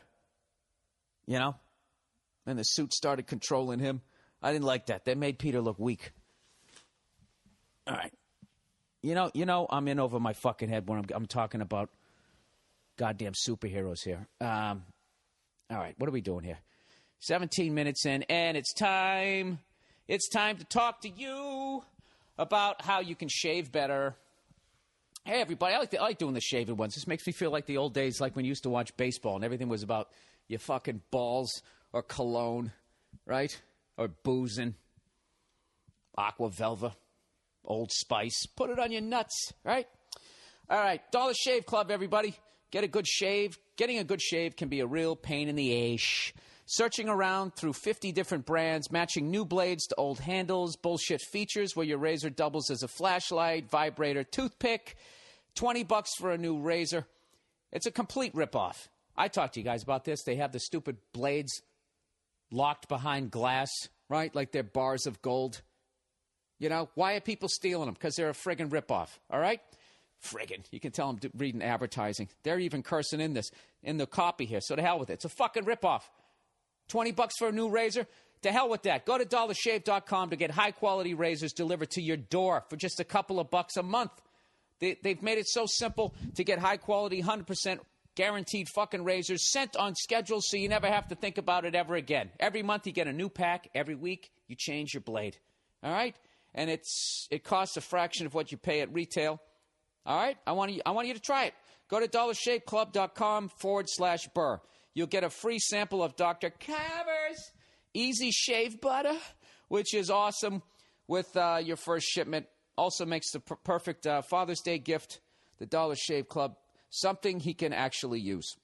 You know? And the suit started controlling him. I didn't like that. That made Peter look weak. All right. You know, I'm in over my fucking head when I'm talking about goddamn superheroes here. All right, what are we doing here? 17 minutes in, and it's time. It's time to talk to you about how you can shave better. Hey, everybody, I like doing the shaving ones. This makes me feel like the old days, like when you used to watch baseball and everything was about your fucking balls or cologne, right? Or boozing, Aqua Velva, Old Spice. Put it on your nuts, right? All right, Dollar Shave Club, everybody. Get a good shave. Getting a good shave can be a real pain in the ass. Searching around through 50 different brands, matching new blades to old handles, bullshit features where your razor doubles as a flashlight, vibrator, toothpick, $20 for a new razor. It's a complete ripoff. I talked to you guys about this. They have the stupid blades locked behind glass, right? Like they're bars of gold. You know, why are people stealing them? Because they're a friggin' ripoff, all right? Friggin'. You can tell them reading advertising. They're even cursing in the copy here, so to hell with it. It's a fucking ripoff. $20 for a new razor? To hell with that. Go to dollarshave.com to get high-quality razors delivered to your door for just a couple of bucks a month. They've made it so simple to get high-quality, 100% guaranteed fucking razors sent on schedule so you never have to think about it ever again. Every month you get a new pack. Every week you change your blade. All right? And it costs a fraction of what you pay at retail. All right? I want you to try it. Go to dollarshaveclub.com/Burr. You'll get a free sample of Dr. Carver's Easy Shave Butter, which is awesome with your first shipment. Also makes the perfect Father's Day gift, the Dollar Shave Club, something he can actually use.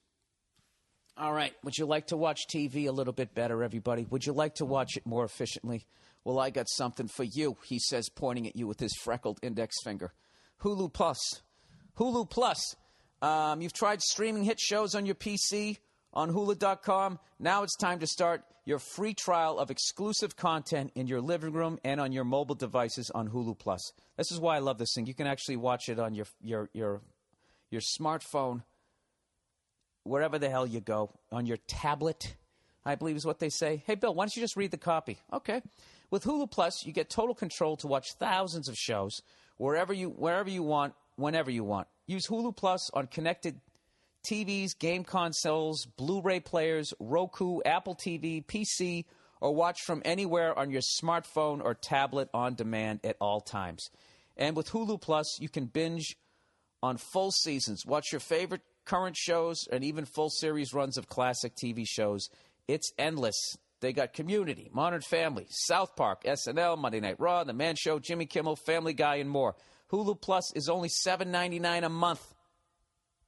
All right. Would you like to watch TV a little bit better, everybody? Would you like to watch it more efficiently? Well, I got something for you, he says, pointing at you with his freckled index finger. Hulu Plus. Hulu Plus. You've tried streaming hit shows on your PC, on Hulu.com. Now it's time to start your free trial of exclusive content in your living room and on your mobile devices on Hulu Plus. This is why I love this thing. You can actually watch it on your smartphone, wherever the hell you go, on your tablet, I believe is what they say. Hey, Bill, why don't you just read the copy? Okay. With Hulu Plus, you get total control to watch thousands of shows wherever you want, whenever you want. Use Hulu Plus on connected TVs, game consoles, Blu-ray players, Roku, Apple TV, PC, or watch from anywhere on your smartphone or tablet on demand at all times. And with Hulu Plus, you can binge on full seasons. Watch your favorite current shows and even full series runs of classic TV shows. It's endless. They got Community, Modern Family, South Park, SNL, Monday Night Raw, The Man Show, Jimmy Kimmel, Family Guy, and more. Hulu Plus is only $7.99 a month.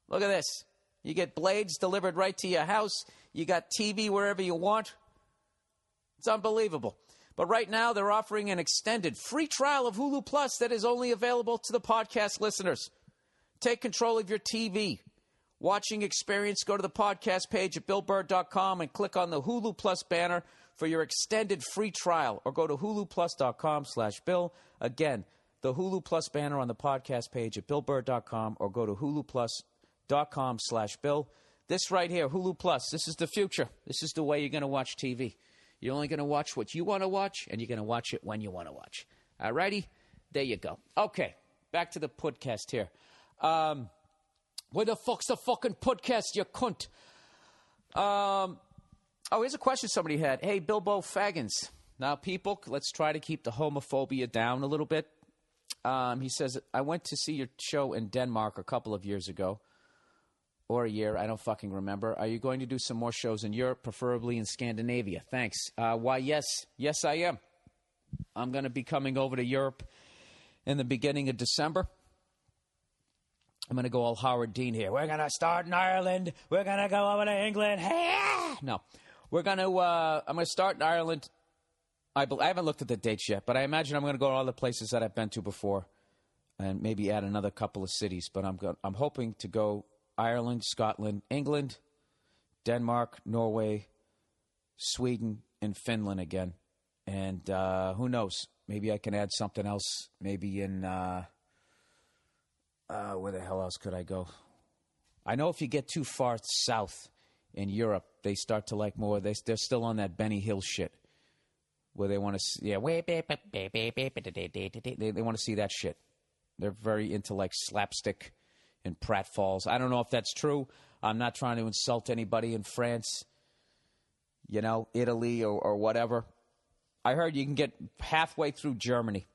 Look at this. You get Blades delivered right to your house. You got TV wherever you want. It's unbelievable. But right now, they're offering an extended free trial of Hulu Plus that is only available to the podcast listeners. Take control of your TV watching experience. Go to the podcast page at BillBurr.com and click on the Hulu Plus banner for your extended free trial, or go to huluplus.com/Bill. Again, the Hulu Plus banner on the podcast page at BillBurr.com, or go to huluplus.com/Bill. This right here, Hulu Plus, this is the future. This is the way you're going to watch TV. You're only going to watch what you want to watch, and you're going to watch it when you want to watch. All righty? There you go. Okay, back to the podcast here. Where the fuck's the fucking podcast, you cunt? Here's a question somebody had. Hey, Bilbo Faggins. Now, people, let's try to keep the homophobia down a little bit. He says, I went to see your show in Denmark a couple of years ago. Or a year, I don't fucking remember. Are you going to do some more shows in Europe, preferably in Scandinavia? Thanks. Why, yes. Yes, I am. I'm going to be coming over to Europe in the beginning of December. I'm going to go all Howard Dean here. We're going to start in Ireland. We're going to go over to England. Hey! No. We're going to, I'm going to start in Ireland. I haven't looked at the dates yet, but I imagine I'm going to go to all the places that I've been to before and maybe add another couple of cities. But I'm hoping to go Ireland, Scotland, England, Denmark, Norway, Sweden, and Finland again. And who knows? Maybe I can add something else. Maybe in, where the hell else could I go? I know if you get too far south in Europe, they start to like more. They're still on that Benny Hill shit. Where they want to, they want to see that shit. They're very into like slapstick and pratfalls. I don't know if that's true. I'm not trying to insult anybody in France, Italy or whatever. I heard you can get halfway through Germany.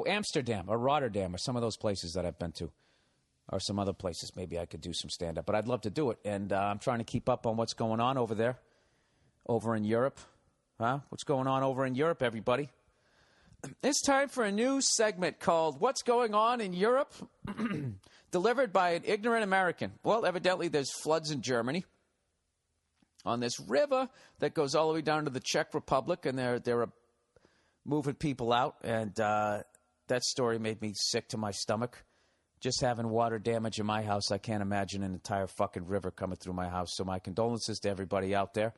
Amsterdam or Rotterdam or some of those places that I've been to, or some other places. Maybe I could do some stand-up, but I'd love to do it. And I'm trying to keep up on what's going on over there. Over in Europe. What's going on over in Europe, everybody? It's time for a new segment called What's Going On in Europe? Delivered by an ignorant American. Well, evidently there's floods in Germany on this river that goes all the way down to the Czech Republic, and they're moving people out. And that story made me sick to my stomach. Just having water damage in my house, I can't imagine an entire fucking river coming through my house. So my condolences to everybody out there.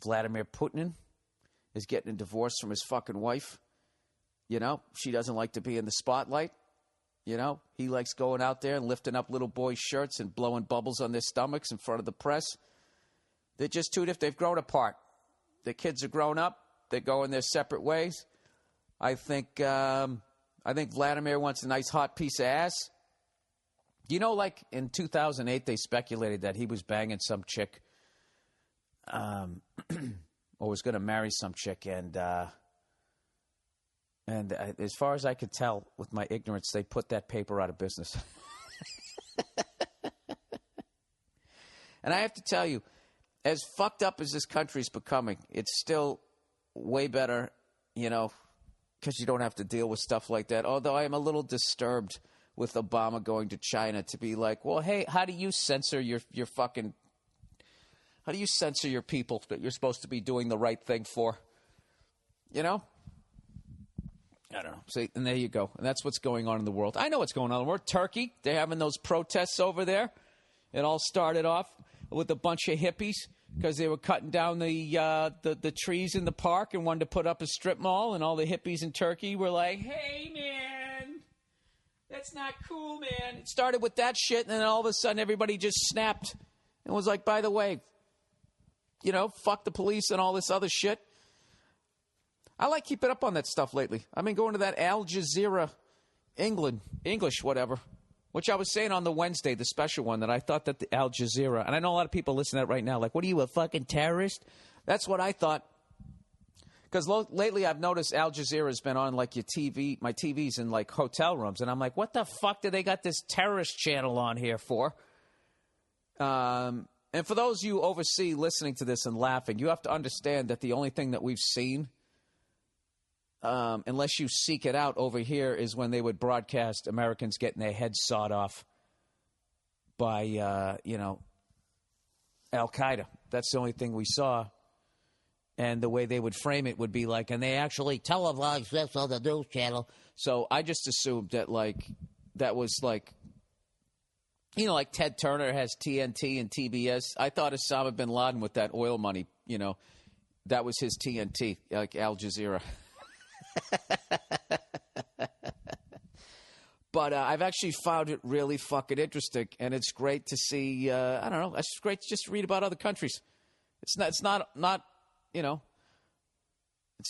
Vladimir Putin is getting a divorce from his fucking wife. She doesn't like to be in the spotlight. He likes going out there and lifting up little boys' shirts and blowing bubbles on their stomachs in front of the press. They're just two different. They've grown apart. Their kids are grown up. They're going their separate ways. I think Vladimir wants a nice hot piece of ass. Like in 2008, they speculated that he was banging some chick, or was going to marry some chick, and as far as I could tell, with my ignorance, they put that paper out of business. And I have to tell you, as fucked up as this country's becoming, it's still way better, because you don't have to deal with stuff like that. Although I am a little disturbed with Obama going to China to be like, well, hey, how do you censor your fucking... How do you censor your people that you're supposed to be doing the right thing for? I don't know. See, and there you go. And that's what's going on in the world. I know what's going on in the world. Turkey, they're having those protests over there. It all started off with a bunch of hippies because they were cutting down the trees in the park and wanted to put up a strip mall. And all the hippies in Turkey were like, hey, man, that's not cool, man. It started with that shit, and then all of a sudden everybody just snapped and was like, by the way, fuck the police and all this other shit. I like keeping up on that stuff lately. I've been going to that Al Jazeera English, whatever, which I was saying on the Wednesday, the special one, that I thought that the Al Jazeera, and I know a lot of people listen to that right now, like, what are you, a fucking terrorist? That's what I thought. Because lately I've noticed Al Jazeera has been on, like, my TV's in, like, hotel rooms, and I'm like, what the fuck do they got this terrorist channel on here for? And for those of you overseas listening to this and laughing, you have to understand that the only thing that we've seen, unless you seek it out over here, is when they would broadcast Americans getting their heads sawed off by, Al-Qaeda. That's the only thing we saw. And the way they would frame it would be like, and they actually televised this on the news channel. So I just assumed that, like, that was like, like Ted Turner has TNT and TBS. I thought Osama bin Laden with that oil money, that was his TNT, like Al Jazeera. But I've actually found it really fucking interesting, and it's great to see. I don't know. It's great to just read about other countries. It's not it's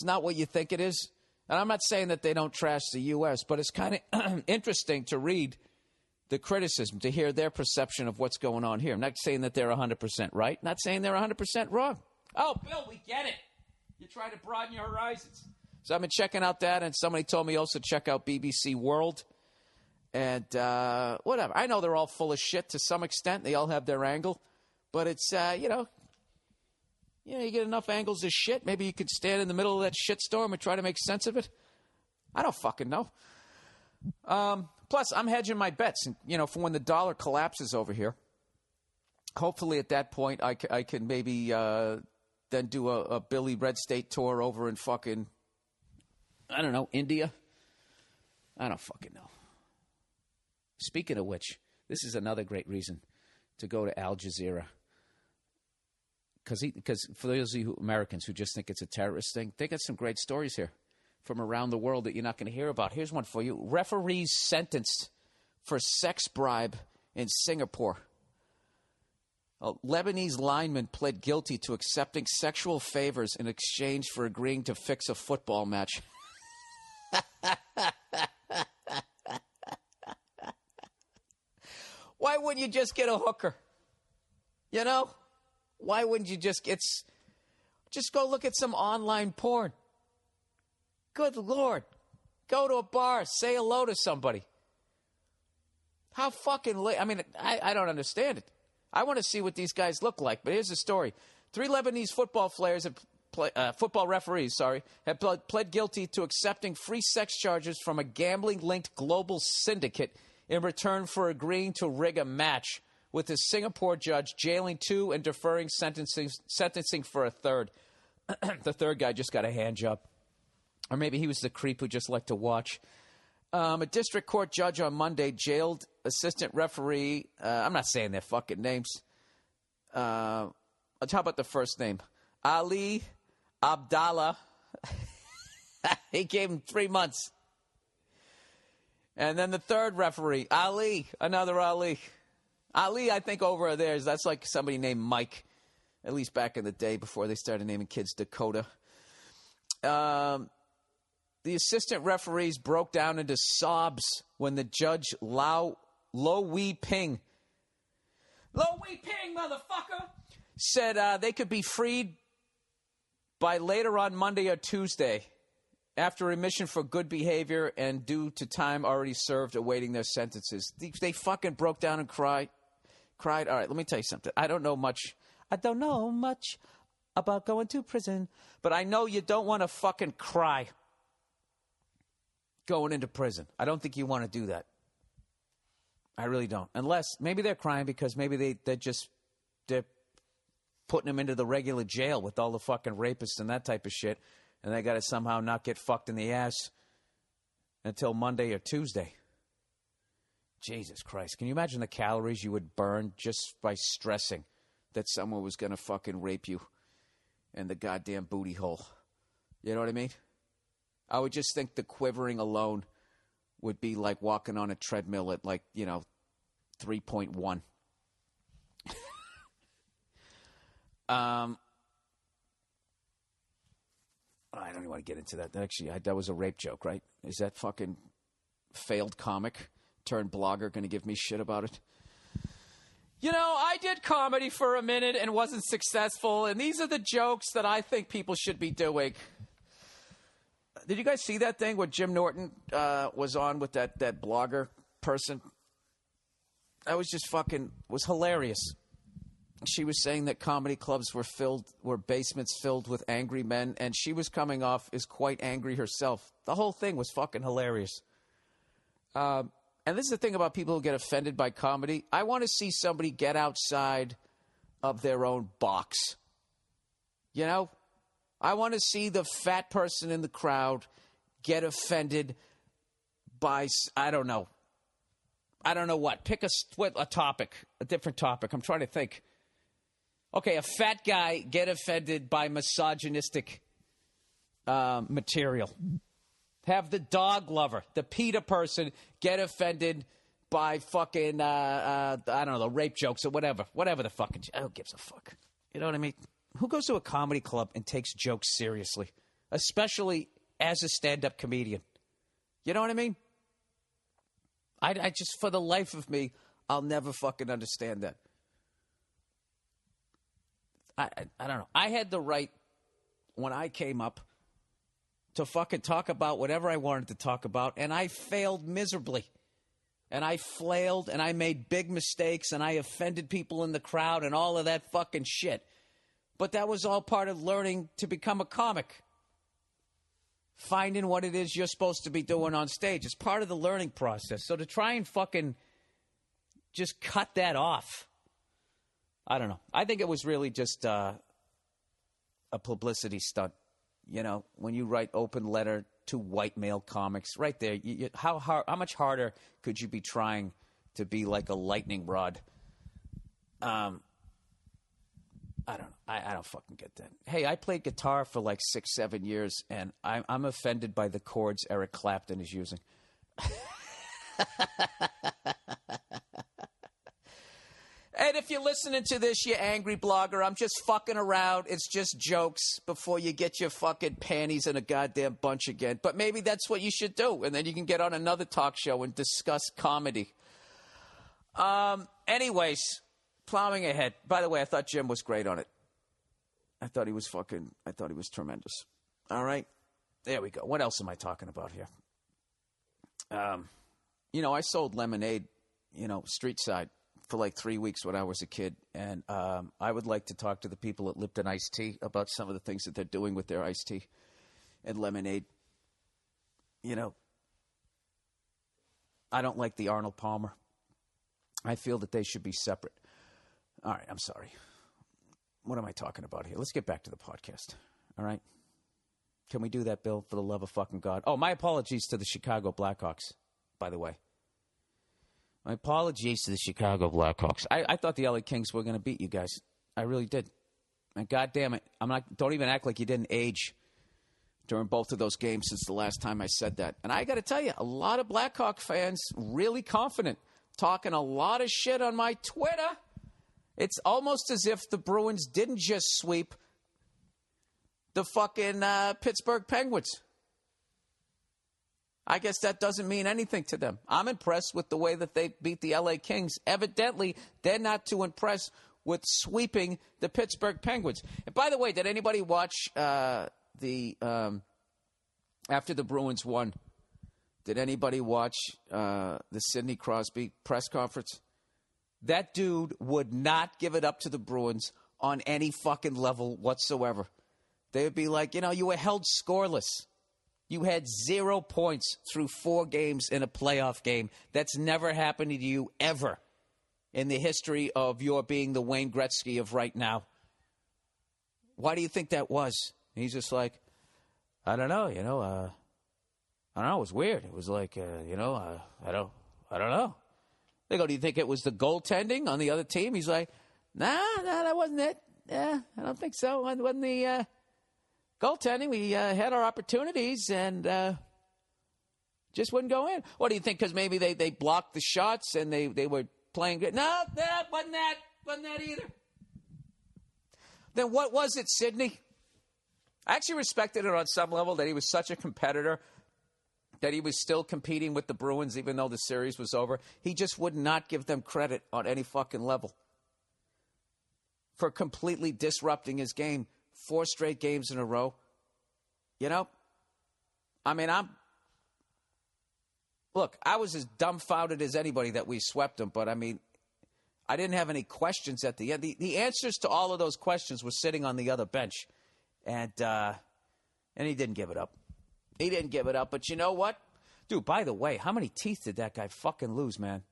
not what you think it is. And I'm not saying that they don't trash the U.S., but it's kind of interesting to read the criticism, to hear their perception of what's going on here. I'm not saying that they're 100% right. Not saying they're 100% wrong. Oh, Bill, we get it. You're trying to broaden your horizons. So I've been checking out that, and somebody told me also check out BBC World. And whatever. I know they're all full of shit to some extent. They all have their angle. But it's, you get enough angles of shit. Maybe you could stand in the middle of that shitstorm and try to make sense of it. I don't fucking know. Plus, I'm hedging my bets, for when the dollar collapses over here. Hopefully at that point I can maybe then do a Billy Red State tour over in fucking, I don't know, India. I don't fucking know. Speaking of which, this is another great reason to go to Al Jazeera. Because for those of you Americans who just think it's a terrorist thing, they got some great stories here from around the world that you're not going to hear about. Here's one for you. Referees sentenced for sex bribe in Singapore. A Lebanese lineman pled guilty to accepting sexual favors in exchange for agreeing to fix a football match. Why wouldn't you just get a hooker? Why wouldn't you just go look at some online porn? Good Lord. Go to a bar, say hello to somebody. How fucking late? I mean, I don't understand it. I want to see what these guys look like, but here's the story. 3 Lebanese football referees have pled guilty to accepting free sex charges from a gambling-linked global syndicate in return for agreeing to rig a match, with a Singapore judge jailing 2 and deferring sentencing for a third. The third guy just got a hand job. Or maybe he was the creep who just liked to watch. A district court judge on Monday jailed assistant referee. I'm not saying their fucking names. How about the first name? Ali Abdallah. He gave him 3 months. And then the third referee, Ali, another Ali. Ali, I think over there, that's like somebody named Mike, at least back in the day before they started naming kids Dakota. The assistant referees broke down into sobs when the judge, Lo Wee Ping, motherfucker, said they could be freed by later on Monday or Tuesday after remission for good behavior and due to time already served awaiting their sentences. They fucking broke down and cried. All right, let me tell you something. I don't know much about going to prison, but I know you don't want to fucking cry going into prison. I don't think you want to do that. I really don't. Unless maybe they're crying because maybe they're putting them into the regular jail with all the fucking rapists and that type of shit, and they got to somehow not get fucked in the ass until Monday or Tuesday. Jesus Christ. Can you imagine the calories you would burn just by stressing that someone was going to fucking rape you in the goddamn booty hole? You know what I mean? I would just think the quivering alone would be like walking on a treadmill at 3.1. I don't even want to get into that. Actually, that was a rape joke, right? Is that fucking failed comic turned blogger going to give me shit about it? I did comedy for a minute and wasn't successful, and these are the jokes that I think people should be doing. Did you guys see that thing where Jim Norton was on with that blogger person? That was just was hilarious. she was saying that comedy clubs were basements filled with angry men, and she was coming off as quite angry herself. The whole thing was fucking hilarious. And this is the thing about people who get offended by comedy. I want to see somebody get outside of their own box. You know? I want to see the fat person in the crowd get offended by, I don't know what. Pick a topic, a different topic. I'm trying to think. Okay, a fat guy get offended by misogynistic material. Have the dog lover, the PETA person, get offended by fucking, I don't know, the rape jokes or whatever. Whatever the fucking, who gives a fuck? You know what I mean? Who goes to a comedy club and takes jokes seriously? Especially as a stand-up comedian. You know what I mean? I just, for the life of me, I'll never fucking understand that. I don't know. I had the right, when I came up, to fucking talk about whatever I wanted to talk about, and I failed miserably. And I flailed, and I made big mistakes, and I offended people in the crowd, and all of that fucking shit. But that was all part of learning to become a comic. Finding what it is you're supposed to be doing on stage. It's part of the learning process. So to try and fucking just cut that off, I don't know. I think it was really just a publicity stunt. You know, when you write open letter to white male comics, right there, how much harder could you be trying to be like a lightning rod? I don't know. I don't fucking get that. Hey, I played guitar for like 6-7 years, and I'm offended by the chords Eric Clapton is using. And if you're listening to this, you angry blogger, I'm just fucking around. It's just jokes before you get your fucking panties in a goddamn bunch again. But maybe that's what you should do, and then you can get on another talk show and discuss comedy. Anyways, plowing ahead. By the way, I thought Jim was great on it. I thought he was tremendous. All right. There we go. What else am I talking about here? I sold lemonade, street side for like 3 weeks when I was a kid. And I would like to talk to the people at Lipton Iced Tea about some of the things that they're doing with their iced tea and lemonade. I don't like the Arnold Palmer. I feel that they should be separate. All right, I'm sorry. What am I talking about here? Let's get back to the podcast. All right? Can we do that, Bill, for the love of fucking God? Oh, my apologies to the Chicago Blackhawks, by the way. My apologies to the Chicago Blackhawks. I thought the LA Kings were going to beat you guys. I really did. And God damn it, don't even act like you didn't age during both of those games since the last time I said that. And I got to tell you, a lot of Blackhawk fans really confident, talking a lot of shit on my Twitter. It's almost as if the Bruins didn't just sweep the fucking Pittsburgh Penguins. I guess that doesn't mean anything to them. I'm impressed with the way that they beat the LA Kings. Evidently, they're not too impressed with sweeping the Pittsburgh Penguins. And by the way, did anybody watch after the Bruins won, did anybody watch the Sidney Crosby press conference? That dude would not give it up to the Bruins on any fucking level whatsoever. They would be like, you were held scoreless. You had 0 points through 4 games in a playoff game. That's never happened to you ever in the history of your being the Wayne Gretzky of right now. Why do you think that was? And he's just like, I don't know, I don't know. It was weird. It was like, I don't know. They go, do you think it was the goaltending on the other team? He's like, nah, that wasn't it. Yeah, I don't think so. It wasn't the goaltending. We had our opportunities and just wouldn't go in. What do you think? Because maybe they blocked the shots and they were playing good. No, wasn't that either. Then what was it, Sidney? I actually respected it on some level that he was such a competitor, that he was still competing with the Bruins even though the series was over. He just would not give them credit on any fucking level for completely disrupting his game 4 straight games in a row. I was as dumbfounded as anybody that we swept them, but I I didn't have any questions at the end. The answers to all of those questions were sitting on the other bench. And he didn't give it up. He didn't give it up. But you know what? Dude, by the way, how many teeth did that guy fucking lose, man?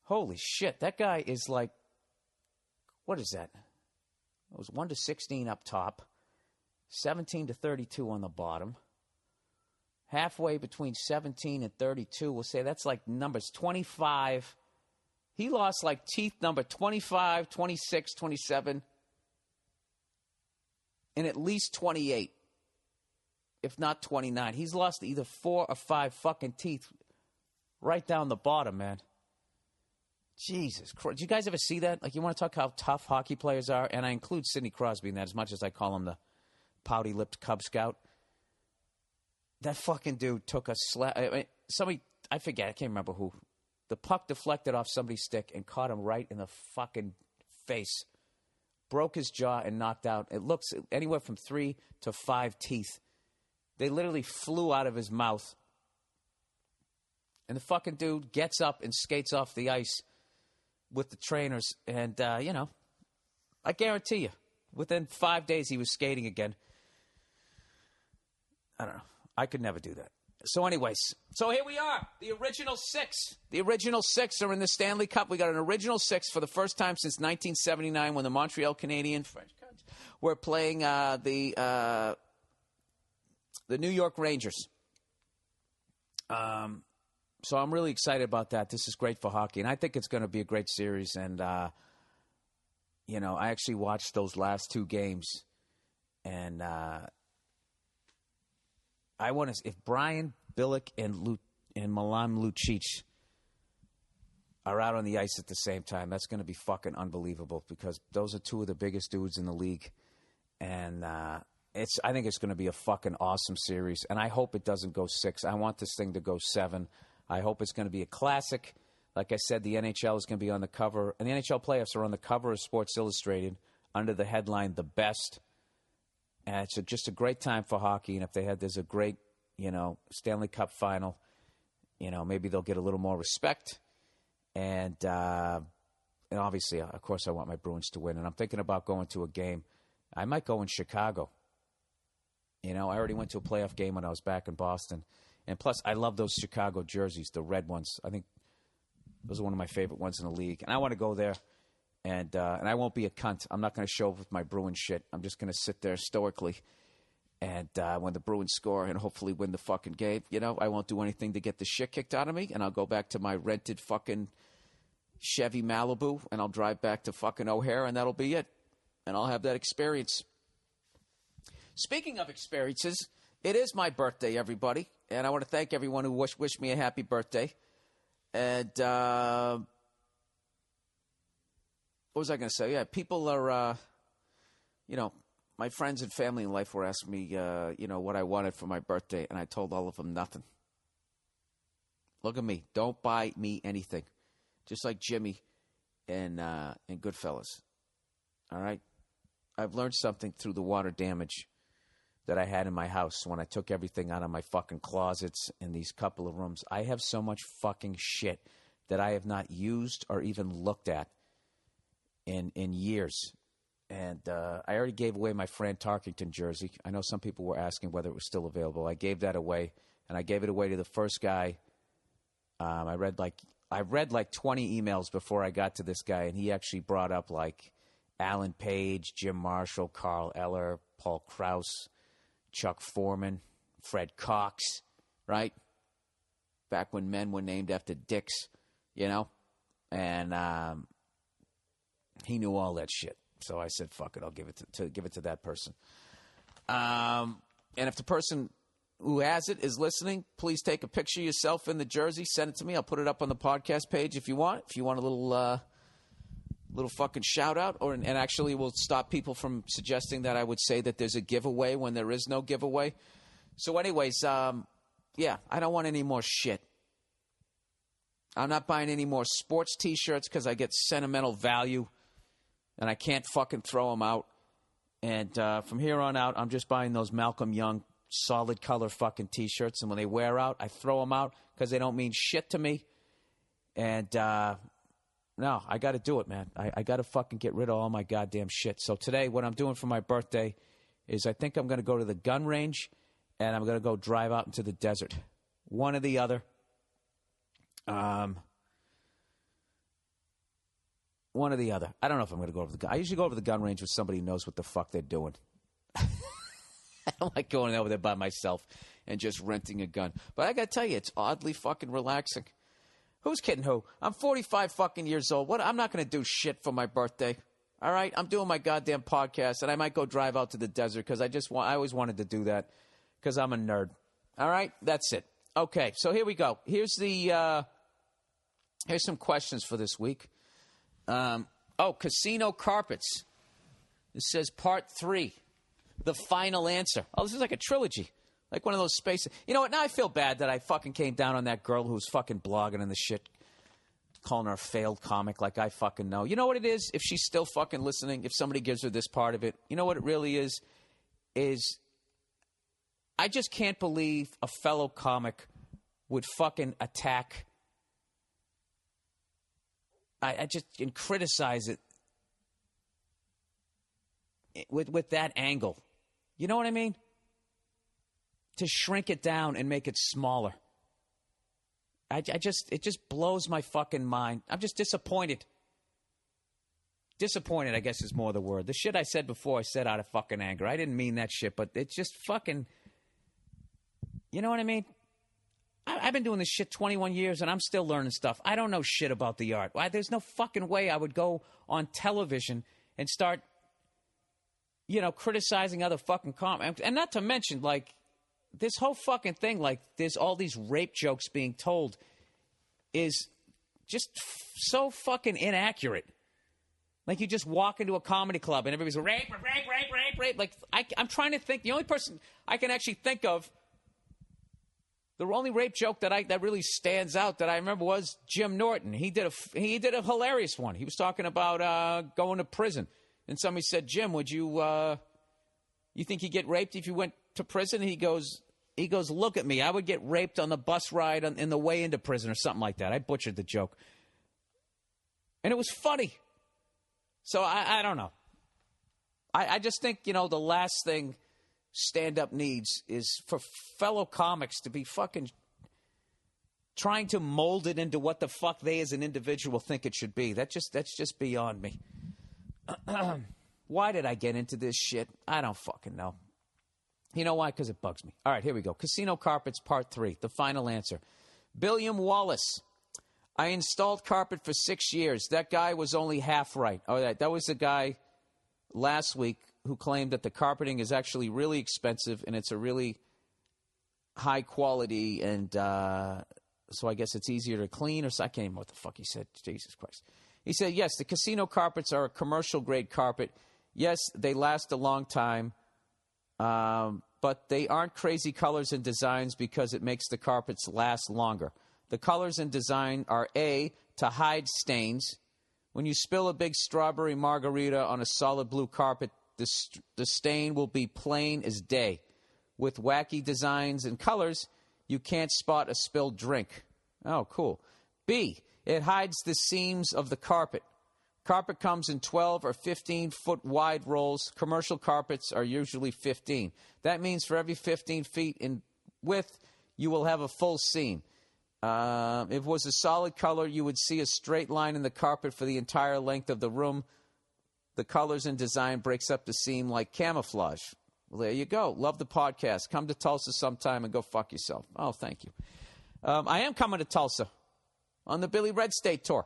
Holy shit. That guy is like, what is that? It was 1 to 16 up top, 17 to 32 on the bottom. Halfway between 17 and 32, we'll say that's like numbers 25. He lost like teeth number 25, 26, 27, and at least 28, if not 29. He's lost either 4 or 5 fucking teeth right down the bottom, man. Jesus Christ. Did you guys ever see that? Like, you want to talk how tough hockey players are? And I include Sidney Crosby in that as much as I call him the pouty-lipped Cub Scout. That fucking dude took a slap. I forget, I can't remember who. The puck deflected off somebody's stick and caught him right in the fucking face. Broke his jaw and knocked out. It looks anywhere from 3 to 5 teeth. They literally flew out of his mouth. And the fucking dude gets up and skates off the ice with the trainers. And, I guarantee you, within 5 days he was skating again. I don't know. I could never do that. So anyways, so here we are. The original 6. The original 6 are in the Stanley Cup. We got an original 6 for the first time since 1979 when the Montreal Canadiens were playing the New York Rangers. So I'm really excited about that. This is great for hockey, and I think it's going to be a great series. And, I actually watched those last 2 games, and I want to, if Brian Billick and Milan Lucic are out on the ice at the same time, that's going to be fucking unbelievable because those are 2 of the biggest dudes in the league. And I think it's going to be a fucking awesome series. And I hope it doesn't go 6. I want this thing to go 7. I hope it's going to be a classic. Like I said, the NHL is going to be on the cover, and the NHL playoffs are on the cover of Sports Illustrated under the headline, The Best. And it's just a great time for hockey. And if there's a great, Stanley Cup final, maybe they'll get a little more respect. And obviously, of course, I want my Bruins to win. And I'm thinking about going to a game. I might go in Chicago. I already went to a playoff game when I was back in Boston. And plus, I love those Chicago jerseys, the red ones. I think those are one of my favorite ones in the league. And I want to go there. And I won't be a cunt. I'm not going to show up with my Bruins shit. I'm just going to sit there stoically. And when the Bruins score and hopefully win the fucking game, I won't do anything to get the shit kicked out of me. And I'll go back to my rented fucking Chevy Malibu. And I'll drive back to fucking O'Hare. And that'll be it. And I'll have that experience. Speaking of experiences, it is my birthday, everybody. And I want to thank everyone who wished me a happy birthday. And what was I going to say? Yeah, people are, my friends and family in life were asking me, what I wanted for my birthday. And I told all of them nothing. Look at me. Don't buy me anything. Just like Jimmy in Goodfellas. All right? I've learned something through the water damage that I had in my house when I took everything out of my fucking closets in these couple of rooms. I have so much fucking shit that I have not used or even looked at in years. And I already gave away my Fran Tarkington jersey. I know some people were asking whether it was still available. I gave that away, and I gave it away to the first guy. I read like 20 emails before I got to this guy, and he actually brought up like Alan Page, Jim Marshall, Carl Eller, Paul Krause, Chuck Foreman, Fred Cox, right? Back when men were named after dicks, and he knew all that shit. So I said, "Fuck it, I'll give it to that person." And if the person who has it is listening, please take a picture of yourself in the jersey, send it to me. I'll put it up on the podcast page if you want. If you want a little fucking shout out, and actually will stop people from suggesting that I would say that there's a giveaway when there is no giveaway. So anyways, I don't want any more shit. I'm not buying any more sports t-shirts because I get sentimental value and I can't fucking throw them out. And from here on out, I'm just buying those Malcolm Young solid color fucking t-shirts. And when they wear out, I throw them out because they don't mean shit to me. And No, I got to do it, man. I got to fucking get rid of all my goddamn shit. So today, what I'm doing for my birthday is I think I'm going to go to the gun range and I'm going to go drive out into the desert. One or the other. One or the other. I don't know if I'm going to go over the gun. I usually go over the gun range with somebody who knows what the fuck they're doing. I don't like going over there by myself and just renting a gun. But I got to tell you, it's oddly fucking relaxing. Who's kidding who? I'm 45 fucking years old. What? I'm not going to do shit for my birthday. All right? I'm doing my goddamn podcast, and I might go drive out to the desert because I always wanted to do that because I'm a nerd. All right? That's it. Okay, so here we go. Here's some questions for this week. Casino carpets. It says part 3, the final answer. Oh, this is like a trilogy. Like one of those spaces. You know what? Now I feel bad that I fucking came down on that girl who was fucking blogging and the shit, calling her a failed comic like I fucking know. You know what it is? If she's still fucking listening, if somebody gives her this part of it, you know what it really is I just can't believe a fellow comic would fucking attack and criticize it with that angle. You know what I mean? To shrink it down and make it smaller. It just blows my fucking mind. I'm just disappointed. Disappointed, I guess, is more the word. The shit I said before, I said out of fucking anger. I didn't mean that shit, but it's just fucking... You know what I mean? I've been doing this shit 21 years, and I'm still learning stuff. I don't know shit about the art. There's no fucking way I would go on television and start, criticizing other fucking comics. And not to mention, like, this whole fucking thing, like, there's all these rape jokes being told is just so fucking inaccurate. Like, you just walk into a comedy club and everybody's rape. Like, I'm trying to think. The only person I can actually think of, the only rape joke that really stands out that I remember was Jim Norton. He did a hilarious one. He was talking about going to prison, and somebody said, "Jim, would you think you'd get raped if you went to prison?" And he goes, "Look at me. I would get raped on the bus ride in the way into prison or something like that." I butchered the joke, and it was funny. So I don't know. I just think the last thing stand-up needs is for fellow comics to be fucking trying to mold it into what the fuck they as an individual think it should be. That's just beyond me. Why did I get into this shit? I don't fucking know. You know why? Because it bugs me. All right, here we go. Casino carpets, part 3, the final answer. Billiam Wallace. I installed carpet for 6 years. That guy was only half right. Oh, that was the guy last week who claimed that the carpeting is actually really expensive and it's a really high quality and so I guess it's easier to clean or so. I can't even know what the fuck he said. Jesus Christ. He said, yes, the casino carpets are a commercial grade carpet. Yes, they last a long time, but they aren't crazy colors and designs because it makes the carpets last longer. The colors and design are A, to hide stains. When you spill a big strawberry margarita on a solid blue carpet, the stain will be plain as day. With wacky designs and colors, you can't spot a spilled drink. Oh, cool. B, it hides the seams of the carpet. Carpet comes in 12 or 15-foot wide rolls. Commercial carpets are usually 15. That means for every 15 feet in width, you will have a full seam. If it was a solid color, you would see a straight line in the carpet for the entire length of the room. The colors and design breaks up the seam like camouflage. Well, there you go. Love the podcast. Come to Tulsa sometime and go fuck yourself. Oh, thank you. I am coming to Tulsa on the Billy Red State tour.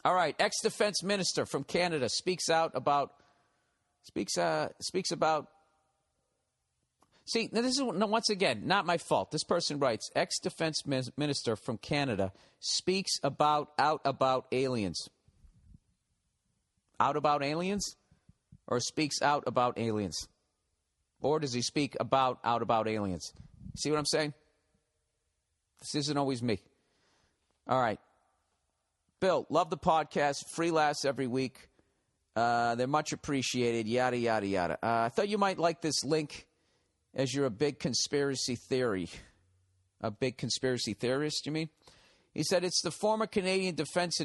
All right. Ex-defense minister from Canada speaks about. See, now this is once again not my fault. This person writes, ex-defense minister from Canada speaks out about aliens. Out about aliens? Or speaks out about aliens? Or does he speak out about aliens? See what I'm saying? This isn't always me. All right. Bill, love the podcast. Free laughs every week. They're much appreciated. Yada, yada, yada. I thought you might like this link as you're a big conspiracy theory. A big conspiracy theorist, you mean? He said it's the former Canadian Defense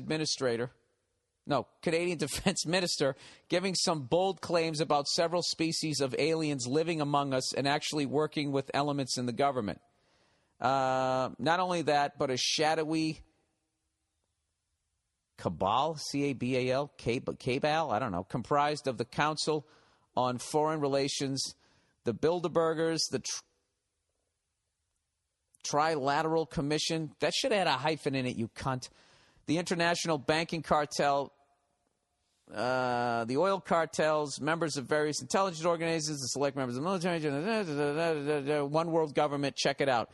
Minister giving some bold claims about several species of aliens living among us and actually working with elements in the government. Not only that, but a shadowy cabal, C-A-B-A-L, cabal, I don't know, comprised of the Council on Foreign Relations, the Bilderbergers, the Trilateral Commission. That should have had a hyphen in it, you cunt. The International Banking Cartel, the oil cartels, members of various intelligence organizations, the select members of the military, one world government. Check it out.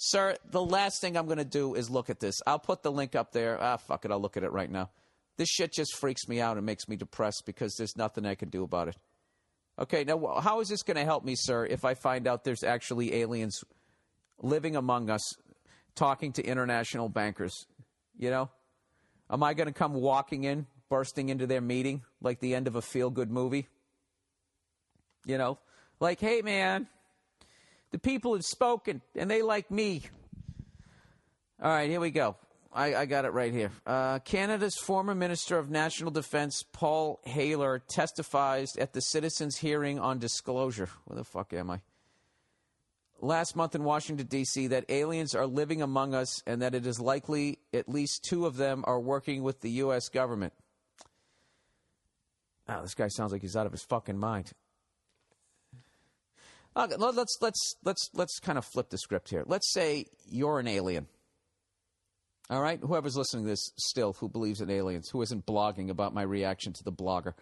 Sir, the last thing I'm going to do is look at this. I'll put the link up there. Fuck it. I'll look at it right now. This shit just freaks me out and makes me depressed because there's nothing I can do about it. Okay, now how is this going to help me, sir, if I find out there's actually aliens living among us talking to international bankers? You know? Am I going to come walking in, bursting into their meeting like the end of a feel-good movie? You know? Like, hey, man, the people have spoken, and they like me. All right, here we go. I got it right here. Canada's former Minister of National Defense, Paul Haler, testifies at the citizens' hearing on disclosure. Where the fuck am I? Last month in Washington, D.C., that aliens are living among us and that it is likely at least 2 of them are working with the U.S. government. Oh, this guy sounds like he's out of his fucking mind. Okay, let's kind of flip the script here. Let's say you're an alien. All right? Whoever's listening to this still who believes in aliens, who isn't blogging about my reaction to the blogger.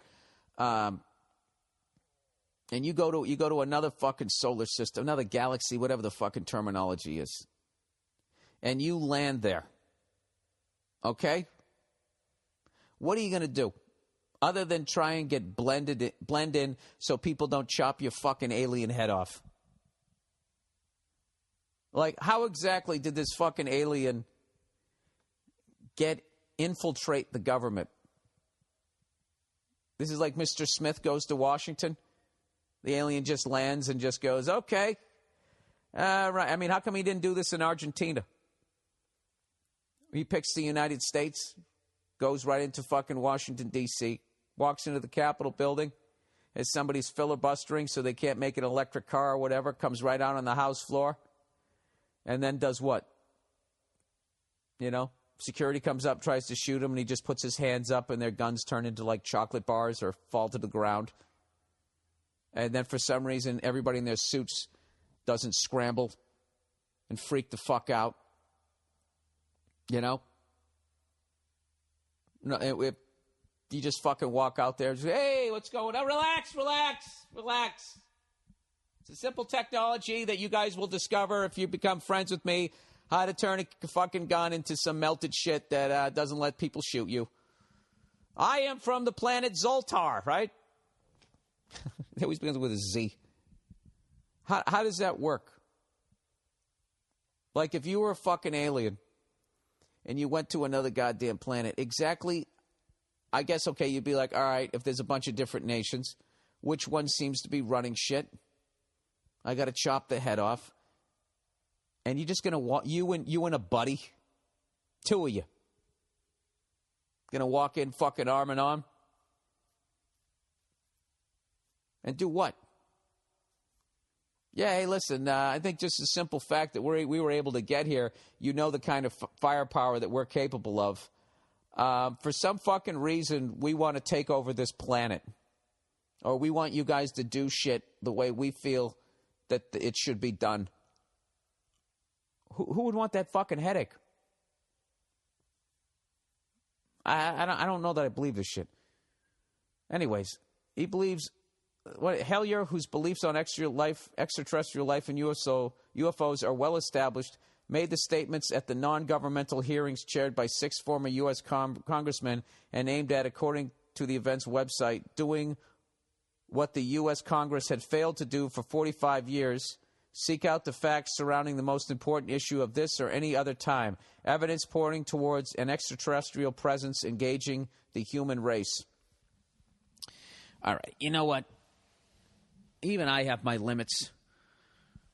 And you go to another fucking solar system, another galaxy, whatever the fucking terminology is. And you land there. Okay? What are you going to do? Other than try and get blend in so people don't chop your fucking alien head off. Like, how exactly did this fucking alien infiltrate the government? This is like Mr. Smith goes to Washington. The alien just lands and just goes, okay. Right. I mean, how come he didn't do this in Argentina? He picks the United States, goes right into fucking Washington, D.C., walks into the Capitol building as somebody's filibustering so they can't make an electric car or whatever, comes right out on the House floor, and then does what? You know, security comes up, tries to shoot him, and he just puts his hands up, and their guns turn into like chocolate bars or fall to the ground. And then for some reason, everybody in their suits doesn't scramble and freak the fuck out. You know? No, you just fucking walk out there and say, hey, what's going on? Relax. It's a simple technology that you guys will discover if you become friends with me. How to turn a fucking gun into some melted shit that doesn't let people shoot you. I am from the planet Zoltar, right? It always begins with a Z. How does that work? Like if you were a fucking alien and you went to another goddamn planet, exactly, I guess, okay, you'd be like, all right, if there's a bunch of different nations, which one seems to be running shit? I got to chop the head off. And you're just going to walk, you and a buddy, 2 of you, going to walk in fucking arm in arm? And do what? Yeah, hey, listen, I think just the simple fact that we were able to get here, you know the kind of firepower that we're capable of. For some fucking reason, we want to take over this planet. Or we want you guys to do shit the way we feel that it should be done. Who would want that fucking headache? I don't know that I believe this shit. Anyways, he believes... Hellier, whose beliefs on extraterrestrial life and UFOs are well established, made the statements at the non-governmental hearings chaired by 6 former U.S. congressmen and aimed at, according to the event's website, doing what the U.S. Congress had failed to do for 45 years, seek out the facts surrounding the most important issue of this or any other time, evidence pointing towards an extraterrestrial presence engaging the human race. All right, you know what? Even I have my limits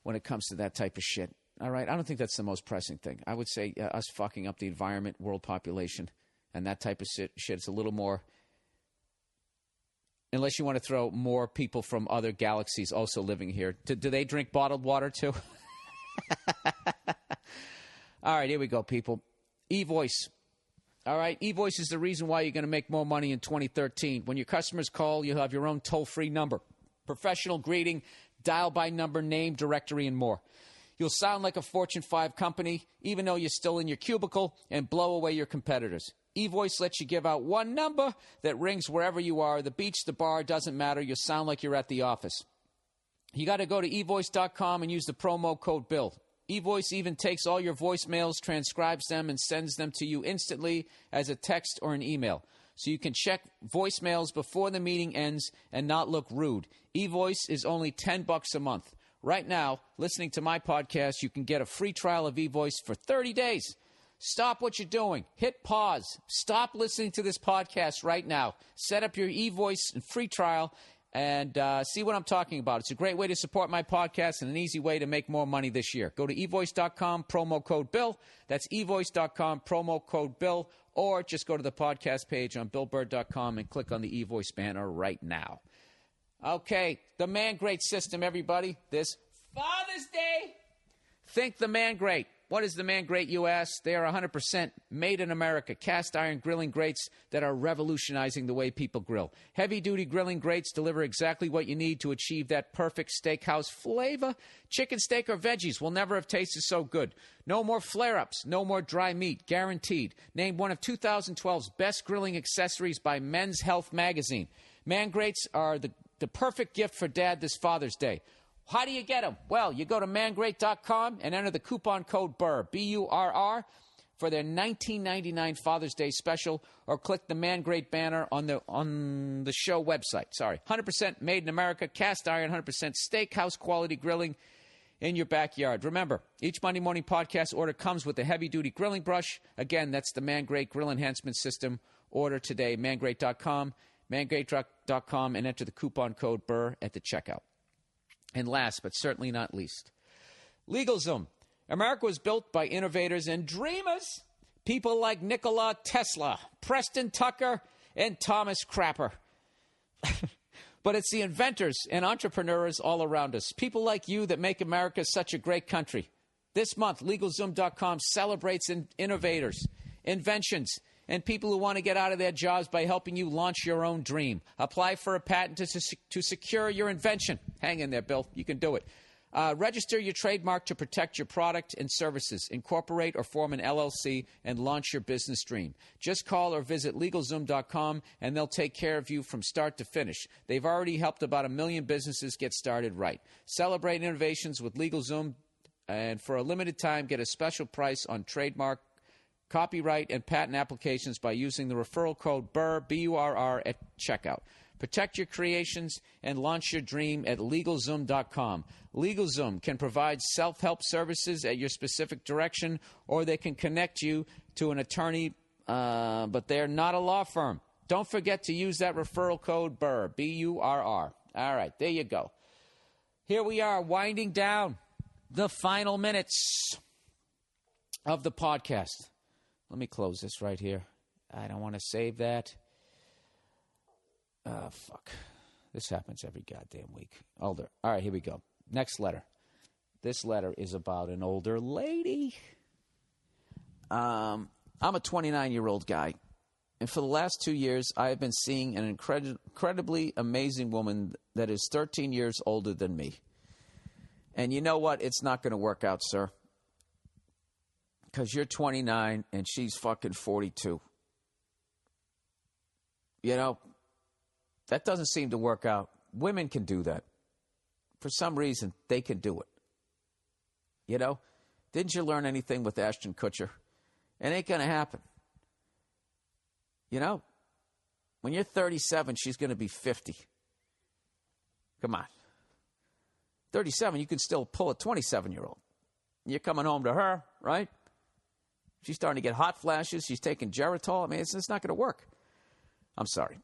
when it comes to that type of shit. All right? I don't think that's the most pressing thing. I would say us fucking up the environment, world population, and that type of shit. It's a little more... Unless you want to throw more people from other galaxies also living here. Do they drink bottled water too? All right, here we go, people. E-voice. All right, e-voice is the reason why you're going to make more money in 2013. When your customers call, you'll have your own toll-free number, professional greeting, dial-by-number, name, directory, and more. You'll sound like a Fortune 5 company, even though you're still in your cubicle, and blow away your competitors. eVoice lets you give out one number that rings wherever you are. The beach, the bar, doesn't matter. You'll sound like you're at the office. You got to go to evoice.com and use the promo code BILL. eVoice even takes all your voicemails, transcribes them, and sends them to you instantly as a text or an email. So you can check voicemails before the meeting ends and not look rude. eVoice is only $10 a month. Right now, listening to my podcast, you can get a free trial of eVoice for 30 days. Stop what you're doing. Hit pause. Stop listening to this podcast right now. Set up your eVoice and free trial and see what I'm talking about. It's a great way to support my podcast and an easy way to make more money this year. Go to evoice.com, promo code BILL. That's evoice.com, promo code BILL. Or just go to the podcast page on BillBurr.com and click on the eVoice banner right now. Okay, the Man Great system, everybody. This Father's Day. Think the Man Great. What is the Man Great, you ask? They are 100% made in America, cast iron grilling grates that are revolutionizing the way people grill. Heavy-duty grilling grates deliver exactly what you need to achieve that perfect steakhouse flavor. Chicken, steak, or veggies will never have tasted so good. No more flare-ups, no more dry meat, guaranteed. Named one of 2012's best grilling accessories by Men's Health magazine. Man Greats are the perfect gift for Dad this Father's Day. How do you get them? Well, you go to mangreat.com and enter the coupon code BURR, B-U-R-R, for their $19.99 Father's Day special, or click the Man Great banner on the show website. Sorry, 100% made in America, cast iron, 100% steakhouse quality grilling in your backyard. Remember, each Monday morning podcast order comes with a heavy-duty grilling brush. Again, that's the Man Great Grill Enhancement System. Order today, mangreat.com, mangreat.com, and enter the coupon code BURR at the checkout. And last, but certainly not least, LegalZoom. America was built by innovators and dreamers, people like Nikola Tesla, Preston Tucker, and Thomas Crapper. But it's the inventors and entrepreneurs all around us, people like you that make America such a great country. This month, LegalZoom.com celebrates innovators, inventions, and people who want to get out of their jobs by helping you launch your own dream. Apply for a patent to secure your invention. Hang in there, Bill. You can do it. Register your trademark to protect your product and services. Incorporate or form an LLC and launch your business dream. Just call or visit LegalZoom.com, and they'll take care of you from start to finish. They've already helped about 1 million businesses get started right. Celebrate innovations with LegalZoom, and for a limited time, get a special price on trademark, copyright, and patent applications by using the referral code BURR, B-U-R-R, at checkout. Protect your creations and launch your dream at LegalZoom.com. LegalZoom can provide self-help services at your specific direction, or they can connect you to an attorney, but they're not a law firm. Don't forget to use that referral code BURR, B-U-R-R. All right, there you go. Here we are, winding down the final minutes of the podcast. Let me close this right here. I don't want to save that. Fuck. This happens every goddamn week. Older. All right, here we go. Next letter. This letter is about an older lady. I'm a 29-year-old guy. And for the last 2 years, I have been seeing an incredibly amazing woman that is 13 years older than me. And you know what? It's not going to work out, sir. Because you're 29 and she's fucking 42. You know, that doesn't seem to work out. Women can do that. For some reason, they can do it. You know? Didn't you learn anything with Ashton Kutcher? It ain't going to happen. You know? When you're 37, she's going to be 50. Come on. 37, you can still pull a 27-year-old. You're coming home to her, right? She's starting to get hot flashes. She's taking Geritol. I mean, it's not going to work. I'm sorry.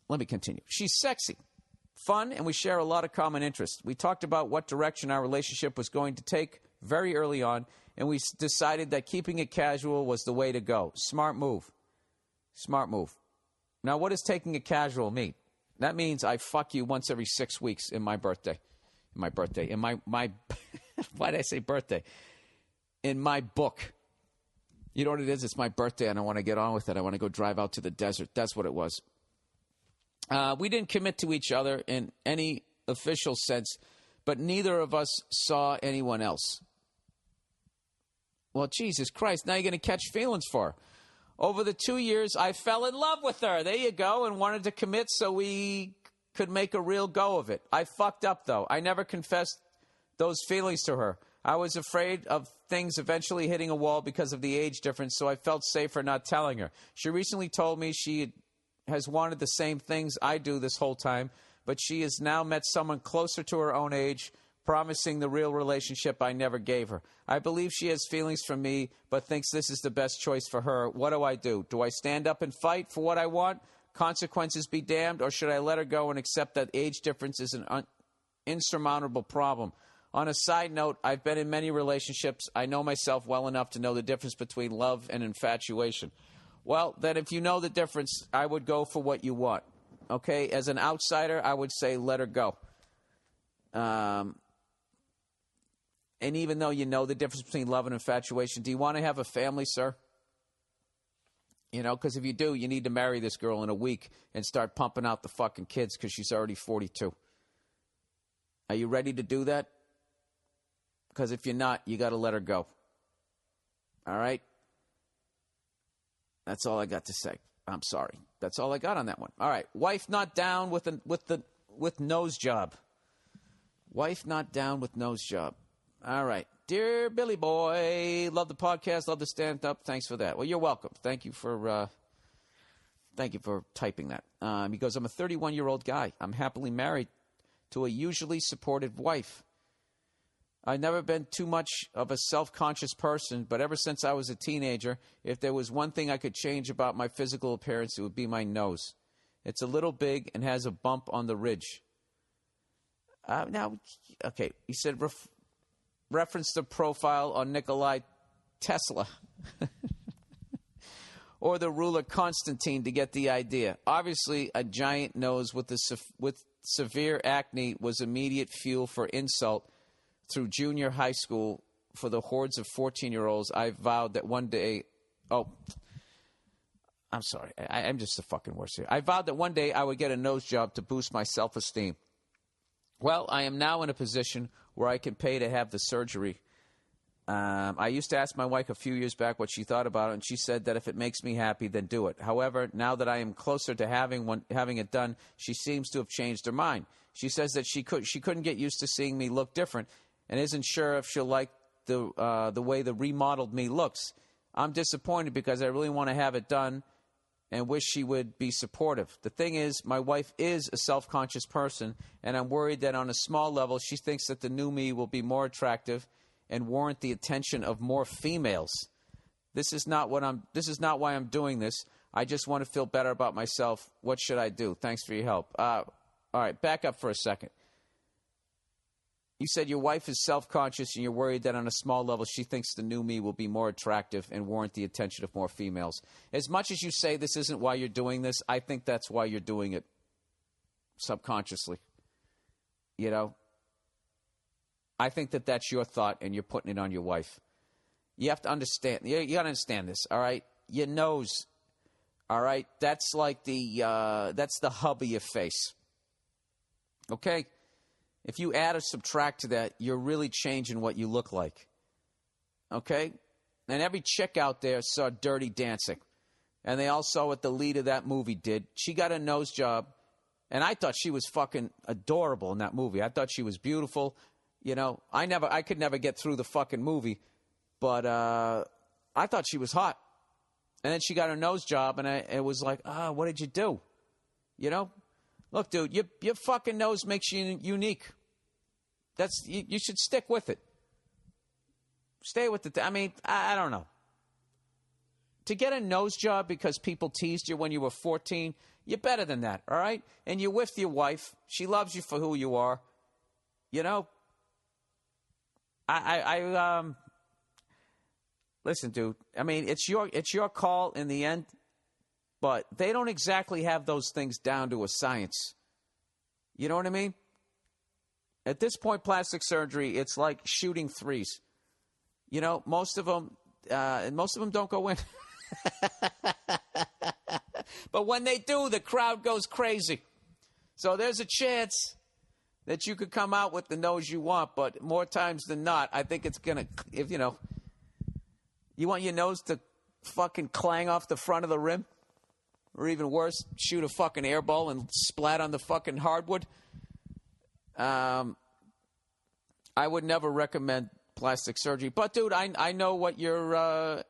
Let me continue. She's sexy, fun, and we share a lot of common interests. We talked about what direction our relationship was going to take very early on, and we decided that keeping it casual was the way to go. Smart move. Smart move. Now, what does taking it casual mean? That means I fuck you once every 6 weeks in my birthday. In my why did I say birthday? In my book. You know what it is? It's my birthday, and I want to get on with it. I want to go drive out to the desert. That's what it was. We didn't commit to each other in any official sense, but neither of us saw anyone else. Well, Jesus Christ, now you're going to catch feelings for her. Over the 2 years, I fell in love with her. There you go, and wanted to commit so we could make a real go of it. I fucked up, though. I never confessed those feelings to her. I was afraid of things eventually hitting a wall because of the age difference, so I felt safer not telling her. She recently told me she has wanted the same things I do this whole time, but she has now met someone closer to her own age, promising the real relationship I never gave her. I believe she has feelings for me, but thinks this is the best choice for her. What do I do? Do I stand up and fight for what I want? Consequences be damned, or should I let her go and accept that age difference is an insurmountable problem? On a side note, I've been in many relationships. I know myself well enough to know the difference between love and infatuation. Well, then if you know the difference, I would go for what you want. Okay? As an outsider, I would say let her go. And even though you know the difference between love and infatuation, do you want to have a family, sir? You know, because if you do, you need to marry this girl in a week and start pumping out the fucking kids because she's already 42. Are you ready to do that? Because if you're not, you got to let her go. All right? That's all I got to say. I'm sorry. That's all I got on that one. All right. Wife not down with nose job. Wife not down with nose job. All right. Dear Billy Boy, love the podcast, love the stand-up. Thanks for that. Well, you're welcome. Thank you for typing that. He goes, I'm a 31-year-old guy. I'm happily married to a usually supportive wife. I've never been too much of a self-conscious person, but ever since I was a teenager, if there was one thing I could change about my physical appearance, it would be my nose. It's a little big and has a bump on the ridge. He said reference the profile on Nikolai Tesla or the ruler Constantine to get the idea. Obviously, a giant nose with severe acne was immediate fuel for insult. Through junior high school, for the hordes of 14-year-olds, I vowed that one day... Oh, I'm sorry. I'm just the fucking worst here. I vowed that one day I would get a nose job to boost my self-esteem. Well, I am now in a position where I can pay to have the surgery. I used to ask my wife a few years back what she thought about it, and she said that if it makes me happy, then do it. However, now that I am closer to having it done, she seems to have changed her mind. She says that she couldn't get used to seeing me look different, and isn't sure if she'll like the way the remodeled me looks. I'm disappointed because I really want to have it done and wish she would be supportive. The thing is, my wife is a self-conscious person, and I'm worried that on a small level, she thinks that the new me will be more attractive and warrant the attention of more females. This is not why I'm doing this. I just want to feel better about myself. What should I do? Thanks for your help. All right, back up for a second. You said your wife is self-conscious and you're worried that on a small level she thinks the new me will be more attractive and warrant the attention of more females. As much as you say this isn't why you're doing this, I think that's why you're doing it subconsciously. You know? I think that that's your thought and you're putting it on your wife. You have to understand. You got to understand this, all right? Your nose, all right? That's like that's the hub of your face. Okay? If you add or subtract to that, you're really changing what you look like. Okay? And every chick out there saw Dirty Dancing. And they all saw what the lead of that movie did. She got a nose job. And I thought she was fucking adorable in that movie. I thought she was beautiful. You know, I could never get through the fucking movie. But I thought she was hot. And then she got her nose job. And it was like, what did you do? You know? Look, dude, your fucking nose makes you unique. You should stick with it. Stay with it. I mean, I don't know. To get a nose job because people teased you when you were 14, you're better than that, all right? And you're with your wife. She loves you for who you are. You know? Listen, dude. I mean, it's your call in the end, but they don't exactly have those things down to a science. You know what I mean? At this point, plastic surgery, it's like shooting threes. You know, most of them don't go in. But when they do, the crowd goes crazy. So there's a chance that you could come out with the nose you want, but more times than not, I think it's going to, if you know, you want your nose to fucking clang off the front of the rim, or even worse, shoot a fucking air ball and splat on the fucking hardwood. I would never recommend plastic surgery. But dude, I know what you're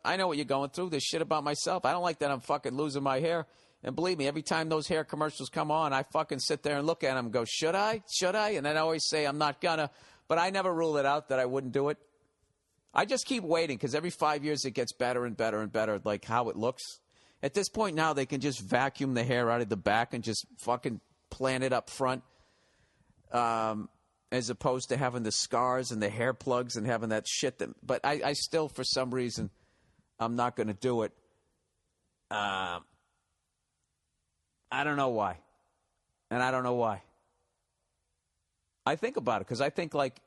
going through. This shit about myself. I don't like that I'm fucking losing my hair. And believe me, every time those hair commercials come on, I fucking sit there and look at them and go, should I? Should I? And then I always say I'm not gonna. But I never rule it out that I wouldn't do it. I just keep waiting because every 5 years it gets better and better and better, like how it looks. At this point now, they can just vacuum the hair out of the back and just fucking plant it up front, as opposed to having the scars and the hair plugs and having that shit. But I still, for some reason, I'm not going to do it. I don't know why. And I don't know why. I think about it because I think, like,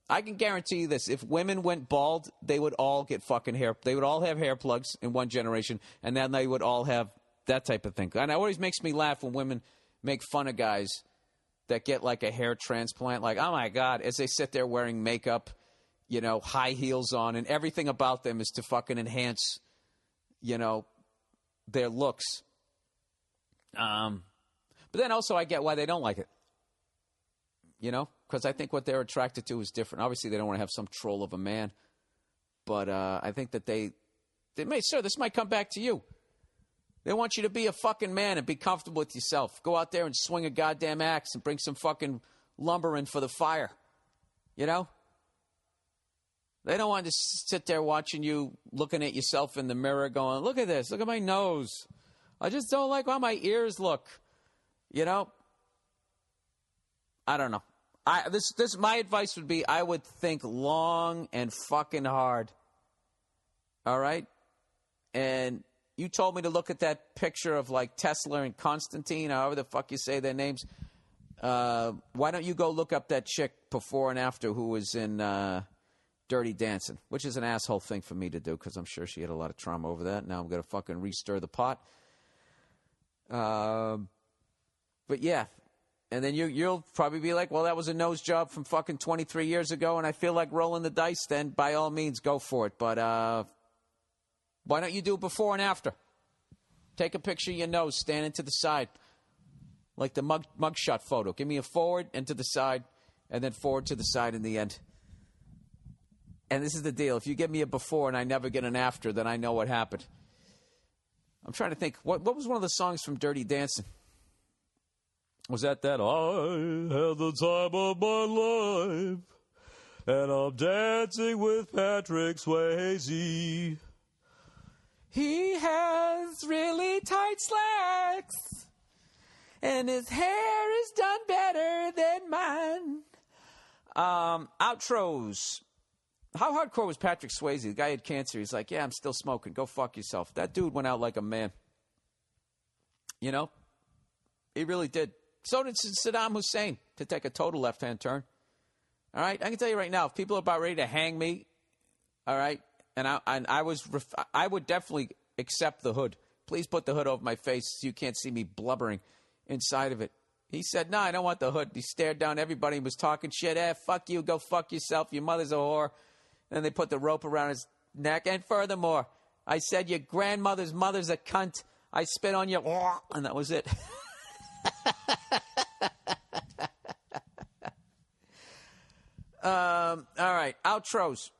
I can guarantee you this. If women went bald, they would all get fucking hair. They would all have hair plugs in one generation, and then they would all have that type of thing. And it always makes me laugh when women make fun of guys that get, like, a hair transplant. Like, oh, my God, as they sit there wearing makeup, you know, high heels on, and everything about them is to fucking enhance, you know, their looks. But then also I get why they don't like it. You know, because I think what they're attracted to is different. Obviously, they don't want to have some troll of a man. But I think that they may, sir, this might come back to you. They want you to be a fucking man and be comfortable with yourself. Go out there and swing a goddamn axe and bring some fucking lumber in for the fire. You know? They don't want to sit there watching you, looking at yourself in the mirror going, look at this, look at my nose. I just don't like how my ears look. You know? I don't know. My advice would be I would think long and fucking hard. All right? And you told me to look at that picture of, like, Tesla and Constantine, however the fuck you say their names. Why don't you go look up that chick before and after who was in Dirty Dancing, which is an asshole thing for me to do because I'm sure she had a lot of trauma over that. Now I'm going to fucking re-stir the pot. But, yeah. And then you'll probably be like, well, that was a nose job from fucking 23 years ago, and I feel like rolling the dice, then by all means, go for it. But why don't you do it before and after? Take a picture of your nose standing to the side, like the mugshot photo. Give me a forward and to the side, and then forward to the side in the end. And this is the deal. If you give me a before and I never get an after, then I know what happened. I'm trying to think. What was one of the songs from Dirty Dancing? Was that I had the time of my life, and I'm dancing with Patrick Swayze. He has really tight slacks, and his hair is done better than mine. Outros. How hardcore was Patrick Swayze? The guy had cancer. He's like, yeah, I'm still smoking. Go fuck yourself. That dude went out like a man. You know? He really did. So did Saddam Hussein, to take a total left-hand turn. All right? I can tell you right now, if people are about ready to hang me, all right, and I would definitely accept the hood. Please put the hood over my face so you can't see me blubbering inside of it. He said, no, I don't want the hood. He stared down everybody and was talking shit. Fuck you. Go fuck yourself. Your mother's a whore. And they put the rope around his neck. And furthermore, I said, your grandmother's mother's a cunt. I spit on you. And that was it. All right, outros.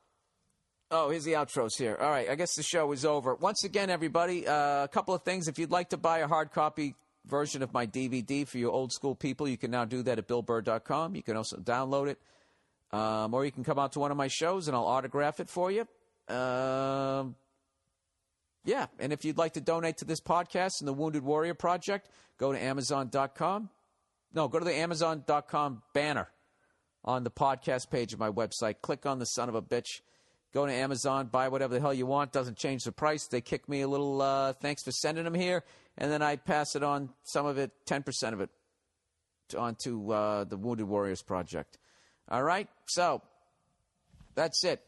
Oh, here's the outros here. All right, I guess the show is over. Once again, everybody, a couple of things. If you'd like to buy a hard copy version of my DVD for you old school people, you can now do that at BillBurr.com. You can also download it. Or you can come out to one of my shows and I'll autograph it for you. Yeah, and if you'd like to donate to this podcast and the Wounded Warrior Project, go to Amazon.com. No, go to the Amazon.com banner on the podcast page of my website. Click on the son of a bitch. Go to Amazon, buy whatever the hell you want. Doesn't change the price. They kick me a little thanks for sending them here, and then I pass it on, some of it, 10% of it, onto the Wounded Warriors Project. All right? So, that's it.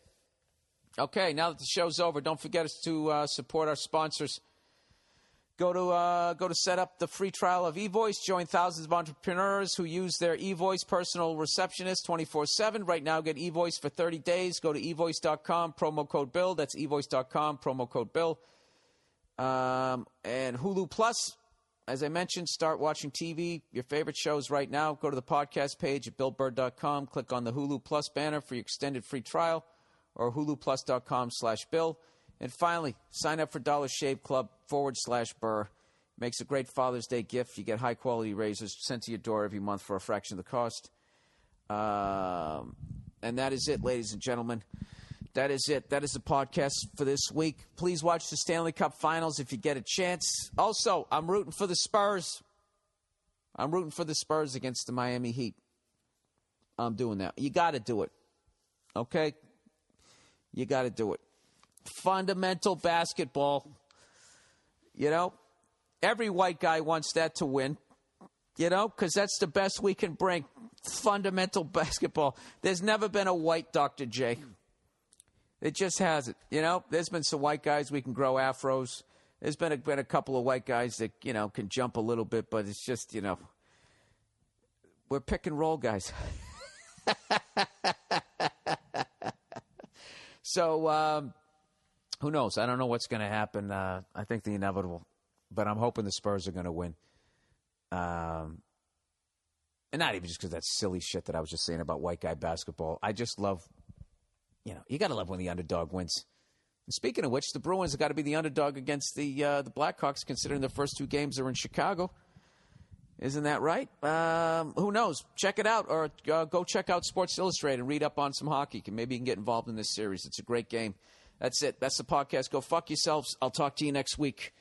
Okay, now that the show's over, don't forget us to support our sponsors. Go to set up the free trial of eVoice. Join thousands of entrepreneurs who use their eVoice personal receptionist 24/7. Right now, get eVoice for 30 days. Go to eVoice.com, promo code Bill. That's eVoice.com, promo code Bill. And Hulu Plus, as I mentioned, start watching TV, your favorite shows right now. Go to the podcast page at BillBurr.com. Click on the Hulu Plus banner for your extended free trial, or huluplus.com/Bill. And finally, sign up for Dollar Shave Club /Burr. Makes a great Father's Day gift. You get high-quality razors sent to your door every month for a fraction of the cost. And that is it, ladies and gentlemen. That is it. That is the podcast for this week. Please watch the Stanley Cup Finals if you get a chance. Also, I'm rooting for the Spurs. I'm rooting for the Spurs against the Miami Heat. I'm doing that. You got to do it. Okay? You got to do it. Fundamental basketball. You know, every white guy wants that to win, you know, because that's the best we can bring. Fundamental basketball. There's never been a white Dr. J. It just hasn't. You know, there's been some white guys we can grow afros. There's been a couple of white guys that, you know, can jump a little bit, but it's just, you know, we're pick and roll guys. So, who knows? I don't know what's going to happen. I think the inevitable, but I'm hoping the Spurs are going to win. And not even just because that's silly shit that I was just saying about white guy basketball. I just love, you know, you got to love when the underdog wins. And speaking of which, the Bruins have got to be the underdog against the Blackhawks, considering the first two games are in Chicago. Isn't that right? Who knows? Check it out, or go check out Sports Illustrated and read up on some hockey. Maybe you can get involved in this series. It's a great game. That's it. That's the podcast. Go fuck yourselves. I'll talk to you next week.